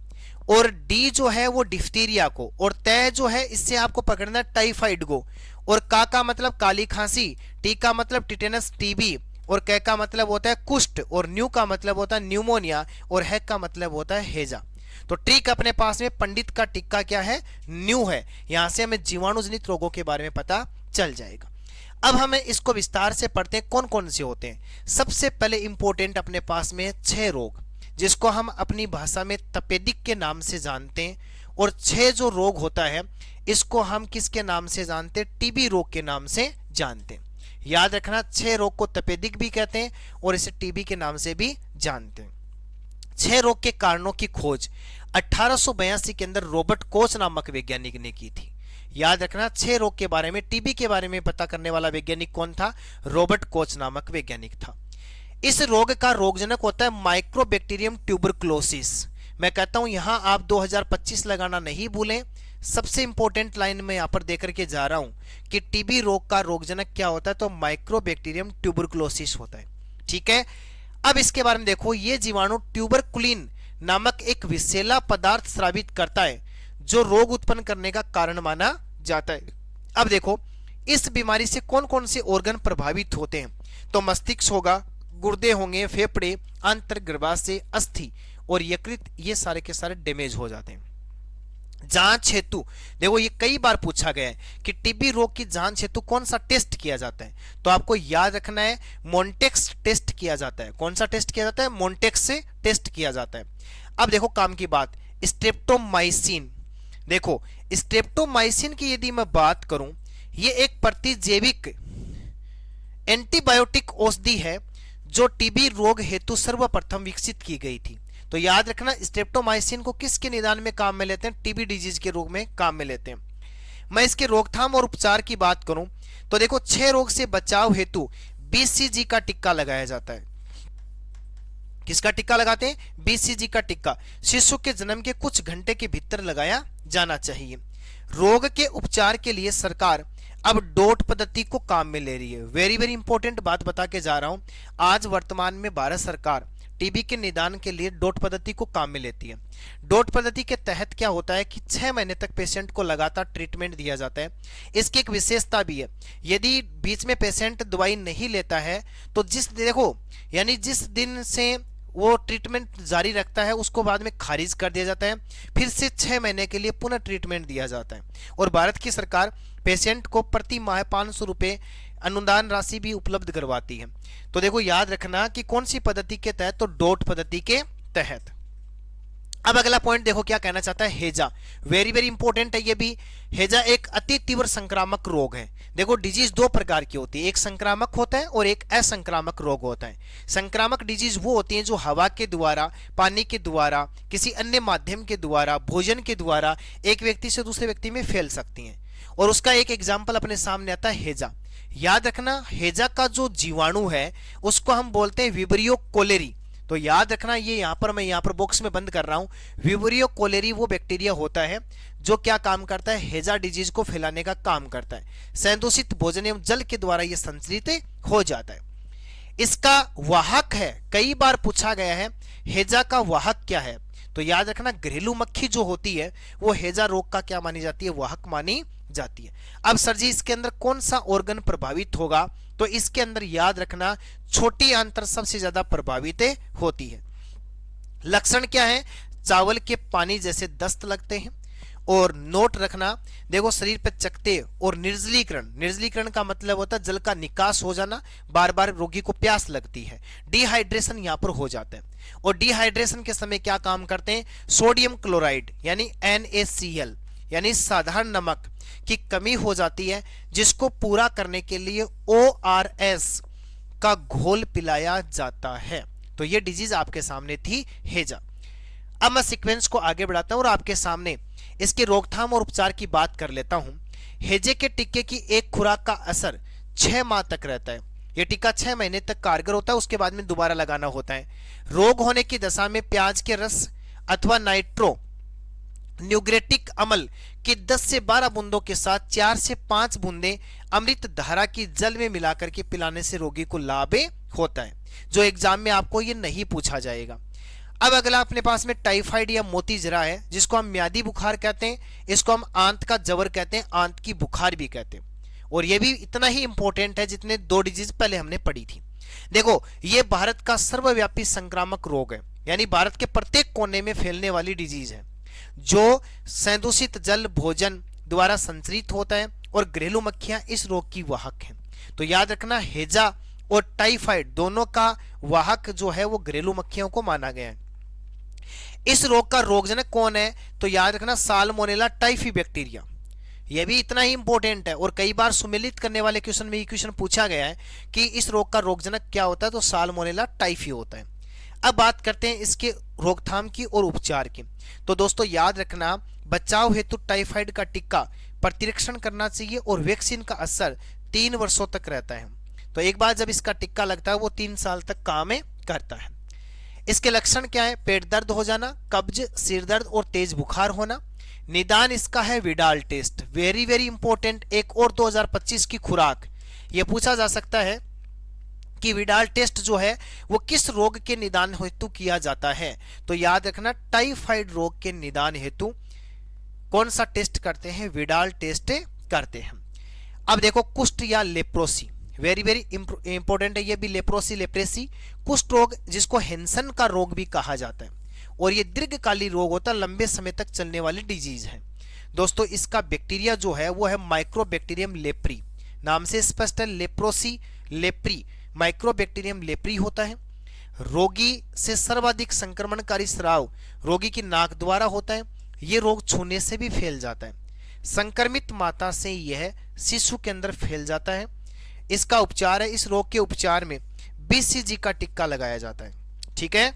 और डी जो है वो डिफ्टीरिया को, और तय जो है इससे आपको पकड़ना है टाइफाइड को, और का मतलब काली खांसी, टी का मतलब टिटेनस टीबी, और कै का मतलब होता है कुष्ठ, और न्यू का मतलब होता है न्यूमोनिया, और है का मतलब होता है हेजा। तो ट्रिक अपने पास में पंडित का टिक्का क्या है? न्यू है। यहां से हमें जीवाणुजनित रोगों के बारे में पता चल जाएगा। अब हमें इसको विस्तार से पढ़ते हैं कौन कौन से होते हैं। सबसे पहले इंपॉर्टेंट अपने पास में 6 रोग, जिसको हम अपनी भाषा में तपेदिक के नाम से जानते हैं, और 6 जो रोग होता है इसको हम किसके नाम से जानते हैं? टीबी रोग के नाम से जानते हैं। याद रखना, 6 रोग को तपेदिक भी कहते हैं और इसे टीबी के नाम से भी जानते हैं। 6 रोग के कारणों की खोज 1882 के अंदर रॉबर्ट कोच नामक वैज्ञानिक ने की थी। याद रखना, 6 रोग के बारे में, टीबी के बारे में पता करने वाला वैज्ञानिक कौन था? रॉबर्ट कोच नामक वैज्ञानिक था। इस रोग का रोगजनक होता है माइक्रोबैक्टीरियम ट्यूबरकुलोसिस। मैं कहता हूं यहां आप 2025 लगाना नहीं भूलें। सबसे इंपॉर्टेंट लाइन में यहां पर देकर के जा रहा हूं कि टीबी रोग का रोगजनक क्या होता है, तो माइक्रोबैक्टीरियम ट्यूबरकुलोसिस होता है। ठीक है, अब इसके बारे में देखो, ये जीवाणु ट्यूबरकुलिन नामक एक विषैला पदार्थ स्रावित करता है जो रोग उत्पन्न करने का कारण माना जाता है। अब देखो, इस बीमारी से कौन कौन से ऑर्गन प्रभावित होते हैं, तो मस्तिष्क होगा, गुर्दे होंगे, फेफड़े, आंतर गर्भाशय, अस्थि और यकृत, ये सारे के सारे डैमेज हो जाते हैं। जांच हेतु देखो, ये कई बार पूछा गया है कि टीबी रोग की जांच हेतु कौन सा टेस्ट किया जाता है, तो आपको याद रखना है मोन्टेक्स टेस्ट किया जाता है। कौन सा टेस्ट किया जाता है? मोन्टेक्स से टेस्ट किया जाता है। अब देखो काम की बात, स्ट्रेप्टोमाइसिन। देखो, स्ट्रेप्टोमाइसिन की यदि मैं बात करूं, ये एक प्रतिजैविक एंटीबायोटिक औषधि है जो टीबी रोग हेतु सर्वप्रथम विकसित की गई थी। तो याद रखना, स्ट्रेप्टोमाइसिन को किसके निदान में काम में लेते हैं? टीबी डिजीज के रोग में काम में लेते हैं। मैं इसके रोकथाम और उपचार की बात करूं तो देखो, 6 रोग से बचाव हेतु बीसीजी का टिक्का लगाया जाता है। किसका टिक्का लगाते हैं? बीसीजी का टिक्का शिशु के जन्म के कुछ घंटे के भीतर लगाया जाना चाहिए। रोग के उपचार के लिए सरकार अब डॉट पद्धति को काम में ले रही है। वेरी वेरी इंपॉर्टेंट बात बता के जा रहा हूं। आज वर्तमान में भारत सरकार टीबी के निदान के लिए डॉट पद्धति को काम में लेती है। डॉट पद्धति के तहत क्या होता है कि 6 महीने तक पेशेंट को लगातार ट्रीटमेंट दिया जाता है। इसकी एक विशेषता भी है, यदि बीच में पेशेंट दवाई नहीं लेता है तो जिस दिन से वो ट्रीटमेंट जारी रखता है उसको बाद में खारिज कर दिया जाता है, फिर से 6 महीने के लिए पुनः ट्रीटमेंट दिया जाता है। और भारत की सरकार पेशेंट को प्रति माह 500 रुपये अनुदान राशि भी उपलब्ध करवाती है। तो देखो याद रखना कि कौन सी पद्धति के तहत, तो डॉट पद्धति के तहत। अब अगला पॉइंट देखो क्या कहना चाहता है, हैजा। वेरी वेरी इंपॉर्टेंट है ये भी। हैजा एक अति तीव्र संक्रामक रोग है। देखो डिजीज दो प्रकार की होती है, एक संक्रामक होता है और एक असंक्रामक रोग होता है। संक्रामक डिजीज वो होती है जो हवा के द्वारा, पानी के द्वारा, किसी अन्य माध्यम के द्वारा, भोजन के द्वारा एक व्यक्ति से दूसरे व्यक्ति में फैल सकती हैं। और उसका एक एग्जाम्पल अपने सामने आता है हैजा। याद रखना हैजा का जो जीवाणु है उसको हम बोलते हैं विब्रियो कोलेरी। तो याद रखना ये मैं यहाँ पर बॉक्स में बंद कर रहा हूँ। विब्रियो कोलेरी वो बैक्टीरिया होता है जो क्या काम करता है, हैजा डिजीज को फैलाने का काम करता है। संदूषित भोजन एवं जल के द्वारा यह संचरित हो जाता है। इसका वाहक है, कई बार पूछा गया है हैजा का वाहक क्या है। तो याद रखना घरेलू मक्खी जो होती है वो हैजा रोग का क्या मानी जाती है, वाहक मानी जाती है। अब सर जी इसके अंदर कौन सा ऑर्गन प्रभावित होगा, तो इसके अंदर याद रखना छोटी आंत्र सबसे ज्यादा प्रभावित होती है। लक्षण क्या है, चावल के पानी जैसे दस्त लगते हैं। और नोट रखना, देखो शरीर पे चकते और निर्जलीकरण का मतलब होता है जल का निकास हो जाना, बार बार रोगी को प्यास लगती है। डिहाइड्रेशन यहाँ पर हो जाता है। और डिहाइड्रेशन के समय क्या काम करते हैं, सोडियम क्लोराइड यानी NaCl यानी साधारण नमक की कमी हो जाती है, जिसको पूरा करने के लिए ORS का घोल पिलाया जाता है। तो ये डिजीज आपके सामने थी हैजा। अब मैं सीक्वेंस को आगे बढ़ाता हूं और आपके सामने इसके रोकथाम और उपचार की बात कर लेता हूं। हैजे के टीके की एक खुराक का असर 6 माह तक रहता है। यह टीका 6 महीने तक कारगर होता है, उसके बाद में दोबारा लगाना होता है। रोग होने की दशा में प्याज के रस अथवा नाइट्रो न्यूग्रेटिक अम्ल की 10 से 12 बूंदों के साथ 4 से 5 बूंदें अमृत धारा की जल में मिलाकर के पिलाने से रोगी को लाभ होता है। जो एग्जाम में आपको ये नहीं पूछा जाएगा। अब अगला अपने पास में टाइफाइड या मोती जरा है, जिसको हम म्यादी बुखार कहते हैं। इसको हम आंत का जवर कहते हैं, आंत की बुखार भी कहते हैं। और ये भी इतना ही इंपॉर्टेंट है जितने 2 डिजीज पहले हमने पढ़ी थी। देखो ये भारत का सर्वव्यापी संक्रामक रोग है, यानी भारत के प्रत्येक कोने में फैलने वाली डिजीज है, जो संदूषित जल भोजन द्वारा संचरित होता है। और घरेलू मक्खियां इस रोग की वाहक हैं। तो याद रखना हैजा और टाइफाइड दोनों का वाहक जो है वो घरेलू मक्खियों को माना गया है। इस रोग का रोगजनक कौन है, तो याद रखना साल्मोनेला टाइफी बैक्टीरिया। यह भी इतना ही इंपॉर्टेंट है और कई बार सुमेलित करने वाले क्वेश्चन में ये क्वेश्चन पूछा गया है कि इस रोग का रोगजनक क्या होता है, तो साल्मोनेला टाइफी होता है। अब बात करते हैं इसके रोकथाम की और उपचार की। तो दोस्तों याद रखना बचाव हेतु टाइफाइड का टीका प्रतिरक्षण करना चाहिए और वैक्सीन का असर 3 वर्षों तक रहता है। तो एक बार जब इसका टिक्का लगता है वो 3 साल तक काम करता है। इसके लक्षण क्या है, पेट दर्द हो जाना, कब्ज, सिर दर्द और तेज बुखार होना। निदान इसका है Widal test. Very very important. एक और 2025 की खुराक ये पूछा जा सकता है कि विडाल टेस्ट जो है वो किस रोग के निदान हेतु किया जाता है। तो याद रखना टाइफाइड रोग के निदान हेतु कौन सा टेस्ट करते हैं, विडाल टेस्ट करते हैं। अब देखो कुष्ठ या लेप्रोसी, वेरी वेरी इंपॉर्टेंट है ये भी। लेप्रेसी कुष्ठ रोग जिसको हेंसन का रोग भी कहा जाता है, और ये दीर्घकालीन रोग होता है, लंबे समय तक चलने वाली डिजीज है। दोस्तों इसका बैक्टीरिया जो है वो है माइक्रोबैक्टीरियम लेप्री, नाम से स्पष्ट है। लेप्रोसी लेप्री माइक्रोबैक्टीरियम लेप्री होता है। रोगी से सर्वाधिक संक्रमणकारी स्राव रोगी की नाक द्वारा होता है। यह रोग छूने से भी फैल जाता है। संक्रमित माता से यह शिशु के अंदर फैल जाता है। इसका उपचार है, इस रोग के उपचार में BCG का टिक्का लगाया जाता है। ठीक है,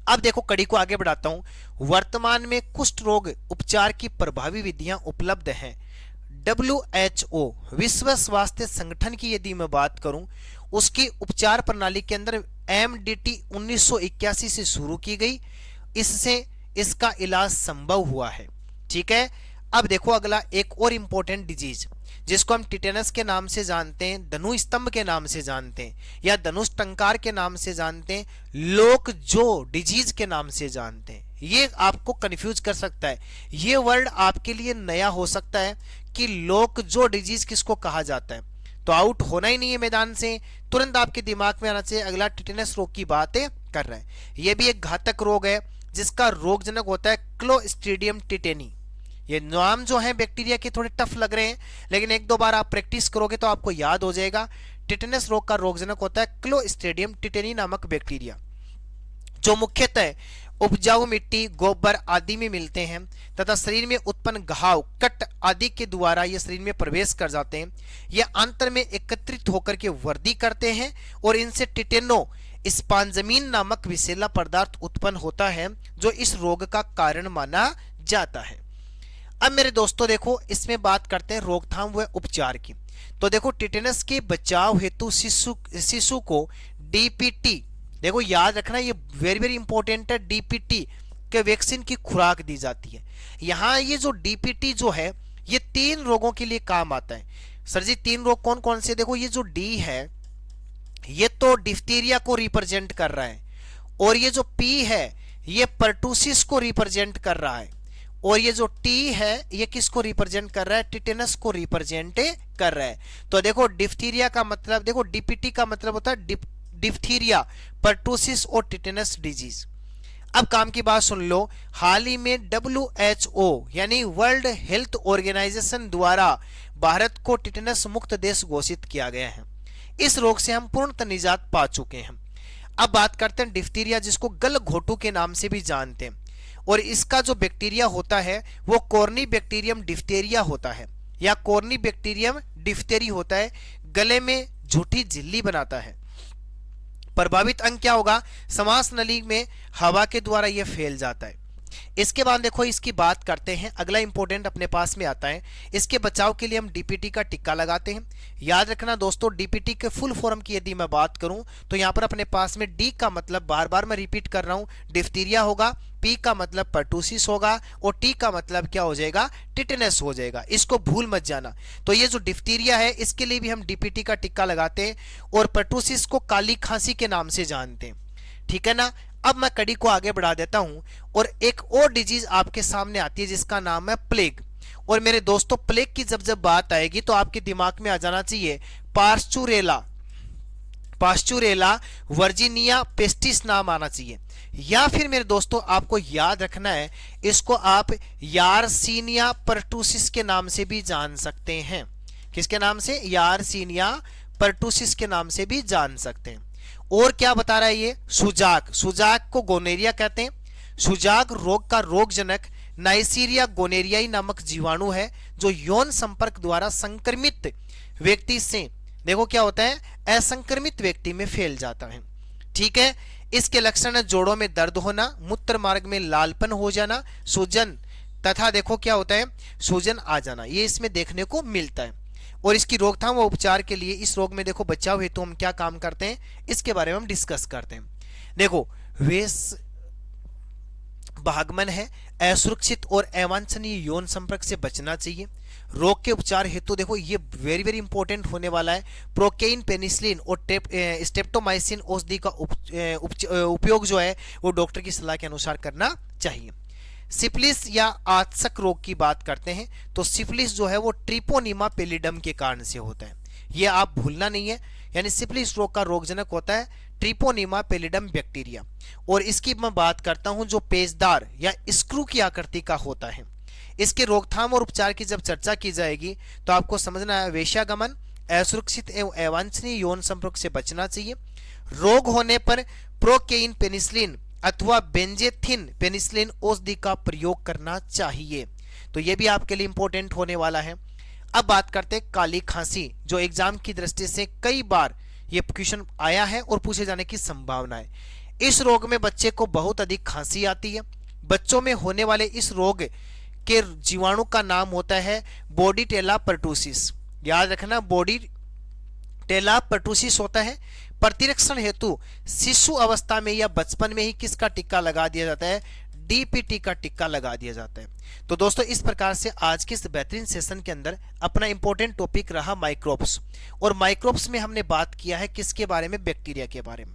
अब देखो कड़ी को आगे बढ़ाता हूं। वर्तमान में कुष्ठ रोग उपचार की प्रभावी विधियां उपलब्ध हैं। WHO विश्व स्वास्थ्य संगठन की यदि मैं बात करूं, उसकी उपचार प्रणाली के अंदर MDT 1981 से शुरू की गई, इससे इसका इलाज संभव हुआ है। ठीक है। अब देखो अगला एक और इंपॉर्टेंट डिजीज जिसको हम टिटेनस के नाम से जानते हैं, धनु स्तंभ के नाम से जानते हैं, या धनुष टंकार के नाम से जानते हैं, लोक जो डिजीज के नाम से जानते हैं। ये आपको कंफ्यूज कर सकता है, ये वर्ड आपके लिए नया हो सकता है कि लोक जो डिजीज किसको कहा जाता है। तो आउट होना ही नहीं है मैदान से, तुरंत आपके दिमाग में आना चाहिए अगला टिटेनस रोग की बातें कर रहा है। यह भी एक घातक रोग है जिसका रोगजनक होता है क्लोस्ट्रीडियम टिटेनी। ये नाम जो है बैक्टीरिया के थोड़े टफ लग रहे हैं, लेकिन एक दो बार आप प्रैक्टिस करोगे तो आपको याद हो जाएगा। टिटेनस रोग का रोगजनक होता है क्लोस्ट्रीडियम टिटेनी नामक बैक्टीरिया, जो मुख्यतः उपजाऊ मिट्टी, गोबर आदि में मिलते हैं तथा शरीर में उत्पन्न घाव, कट आदि के द्वारा ये शरीर में प्रवेश कर जाते हैं। ये आंतर में एकत्रित होकर के वृद्धि करते हैं और इनसे टिटेनो स्पांजमीन नामक विषैला पदार्थ उत्पन्न होता है, जो इस रोग का कारण माना जाता है। अब मेरे दोस्तों देखो, इसमें बात करते हैं रोकथाम व उपचार की। तो देखो टिटेनस के बचाव हेतु शिशु को डीपीटी, देखो याद रखना ये वेरी वेरी इंपॉर्टेंट है, डीपीटी के वैक्सीन की खुराक दी जाती है। यहाँ ये जो डीपीटी जो है ये 3 रोगों के लिए काम आता है। सर जी 3 रोग कौन कौन से? देखो ये जो डी है ये तो डिफ्थीरिया को रिप्रेजेंट कर रहा है, और ये जो पी है ये पर्टूसिस को रिप्रेजेंट कर रहा है, और ये जो टी है ये किसको रिप्रेजेंट कर रहा है? टिटेनस को रिप्रेजेंट कर रहा है। तो देखो डिफ्थीरिया का मतलब, देखो डीपीटी का मतलब होता है डिफ्थीरिया, पर्टूसिस और टिटेनस डिजीज। अब काम की बात सुन लो, हाल ही में WHO यानी वर्ल्ड हेल्थ ऑर्गेनाइजेशन द्वारा भारत को टिटेनस मुक्त देश घोषित किया गया है। इस रोग से हम पूर्णतः निजात पा चुके हैं। अब बात करते हैं डिफ्थीरिया, जिसको गलघोटू के नाम से भी जानते हैं, और इसका जो बैक्टीरिया होता है वो कॉर्नीबैक्टीरियम डिफ्थेरिया होता है, या कॉर्नीबैक्टीरियम डिफ्थेरी होता है। गले में झूठी झिल्ली बनाता है। प्रभावित अंग क्या होगा? श्वास नली में हवा के द्वारा यह फैल जाता है। इसके बाद देखो इसकी बात करते हैं, अगला इंपॉर्टेंट अपने पास में आता है। इसके बचाव के लिए हम डीपीटी का टिक्का लगाते हैं। याद रखना दोस्तों, डीपीटी के फुल फॉर्म की यदि मैं बात करूं तो यहां पर अपने पास में डी का मतलब, बार बार मैं रिपीट कर रहा हूं, डिफ्थीरिया होगा, पी का मतलब पर्टूसिस होगा, और टी का मतलब क्या हो जाएगा? टिटेनस हो जाएगा। इसको भूल मत जाना। तो ये जो डिफ्थीरिया है इसके लिए भी हम डीपीटी का टिक्का लगाते हैं, और पर्टूसिस को काली खांसी के नाम से जानते हैं। ठीक है ना। अब मैं कड़ी को आगे बढ़ा देता हूं, और एक और डिजीज आपके सामने आती है जिसका नाम है प्लेग। और मेरे दोस्तों प्लेग की जब बात आएगी तो आपके दिमाग में आ जाना चाहिए पास्चुरेला, पास्चुरेला वर्जीनिया पेस्टिस नाम आना चाहिए, या फिर मेरे दोस्तों आपको याद रखना है इसको आप यारसीनिया पर्टूसिस के नाम से भी जान सकते हैं। किसके नाम से? यारसीनिया पर्टूसिस के नाम से भी जान सकते हैं। और क्या बता रहा है ये? सुजाक, सुजाक को गोनेरिया कहते हैं। सुजाक रोग का रोगजनक नाइसीरिया गोनेरियाई नामक जीवाणु है, जो यौन संपर्क द्वारा संक्रमित व्यक्ति से, देखो क्या होता है, असंक्रमित व्यक्ति में फैल जाता है। ठीक है। इसके लक्षण है जोड़ों में दर्द होना, मूत्र मार्ग में लालपन हो जाना, सूजन, तथा देखो क्या होता है, सूजन आ जाना, ये इसमें देखने को मिलता है। और इसकी रोकथाम व उपचार के लिए इस रोग में देखो बचाव हेतु हम क्या काम करते हैं इसके बारे में हम डिस्कस करते हैं। देखो वेश भागमन है, असुरक्षित और अवांछनीय यौन संपर्क से बचना चाहिए। रोग के उपचार हेतु देखो ये वेरी वेरी इंपॉर्टेंट होने वाला है, प्रोकेइन, पेनिसिलिन और स्ट्रेप्टोमाइसिन औषधि का उपयोग जो है वो डॉक्टर की सलाह के अनुसार करना चाहिए। सिफिलिस या आत्सक रोग की बात करते हैं तो सिफिलिस जो है वो ट्रिपोनिमा पेलिडम के कारण से होता है, ये आप भूलना नहीं है। यानी सिफिलिस रोग का रोगजनक होता है ट्रिपोनिमा पेलिडम बैक्टीरिया, और इसकी मैं बात करता हूं जो पेचदार या स्क्रू की आकृति का होता है। इसके रोकथाम और उपचार की जब चर्चा की जाएगी तो आपको समझना है वेश्यागमन, असुरक्षित एवं अवांछनीय यौन संपर्क से बचना चाहिए। रोग होने पर प्रोकेइन, पेनिसिलिन अथवा बेंजेथिन पेनिसिलिन औषधि का प्रयोग करना चाहिए। तो यह भी आपके लिए इंपॉर्टेंट होने वाला है। अब बात करते हैं काली खांसी, जो एग्जाम की दृष्टि से कई बार ये क्वेश्चन आया है और पूछे जाने की संभावना है। इस रोग में बच्चे को बहुत अधिक खांसी आती है। बच्चों में होने वाले इस रोग के जीवाणु का नाम होता है बोर्डिटेला पर्टूसिस। याद रखना, टेला पर्टूसिस होता है। प्रतिरक्षण हेतु शिशु अवस्था में या बचपन में ही किसका टीका लगा दिया जाता है? डीपीटी का टीका लगा दिया जाता है। तो दोस्तों इस प्रकार से आज के इस बेहतरीन सेशन के अंदर अपना इंपॉर्टेंट टॉपिक रहा माइक्रोब्स, और माइक्रोब्स में हमने बात किया है किसके बारे में? बैक्टीरिया के बारे में।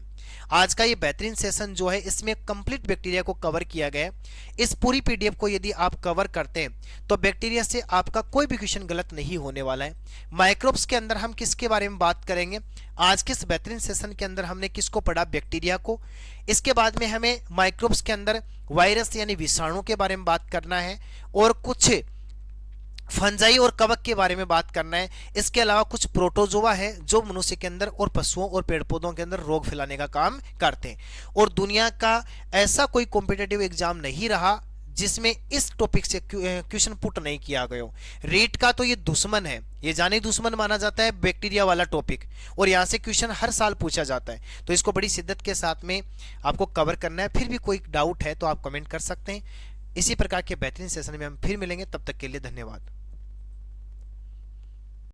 आज का ये बेहतरीन सेशन जो है इसमें कंप्लीट बैक्टीरिया को कवर किया गया है। इस पूरी पीडीएफ को यदि आप कवर करते हैं तो बैक्टीरिया से आपका कोई भी क्वेश्चन गलत नहीं होने वाला है। माइक्रोब्स के अंदर हम किसके बारे में बात करेंगे? आज के इस बेहतरीन सेशन के अंदर हमने किसको पढ़ा? बैक्टीरिया को। इसके बाद में हमें माइक्रोब्स के अंदर वायरस यानी विषाणु के बारे में बात करना है, और कुछ फंजाई और कवक के बारे में बात करना है। इसके अलावा कुछ प्रोटोजोआ है जो मनुष्य के अंदर और पशुओं और पेड़ पौधों के अंदर रोग फैलाने का काम करते हैं। और दुनिया का ऐसा कोई कॉम्पिटिटिव एग्जाम नहीं रहा जिसमें इस टॉपिक से क्वेश्चन पुट नहीं किया गया हो। रीट का तो ये दुश्मन है, ये जाने दुश्मन माना जाता है बैक्टीरिया वाला टॉपिक, और यहाँ से क्वेश्चन हर साल पूछा जाता है। तो इसको बड़ी शिद्दत के साथ में आपको कवर करना है। फिर भी कोई डाउट है तो आप कमेंट कर सकते हैं। इसी प्रकार के बेहतरीन सेशन में हम फिर मिलेंगे, तब तक के लिए धन्यवाद।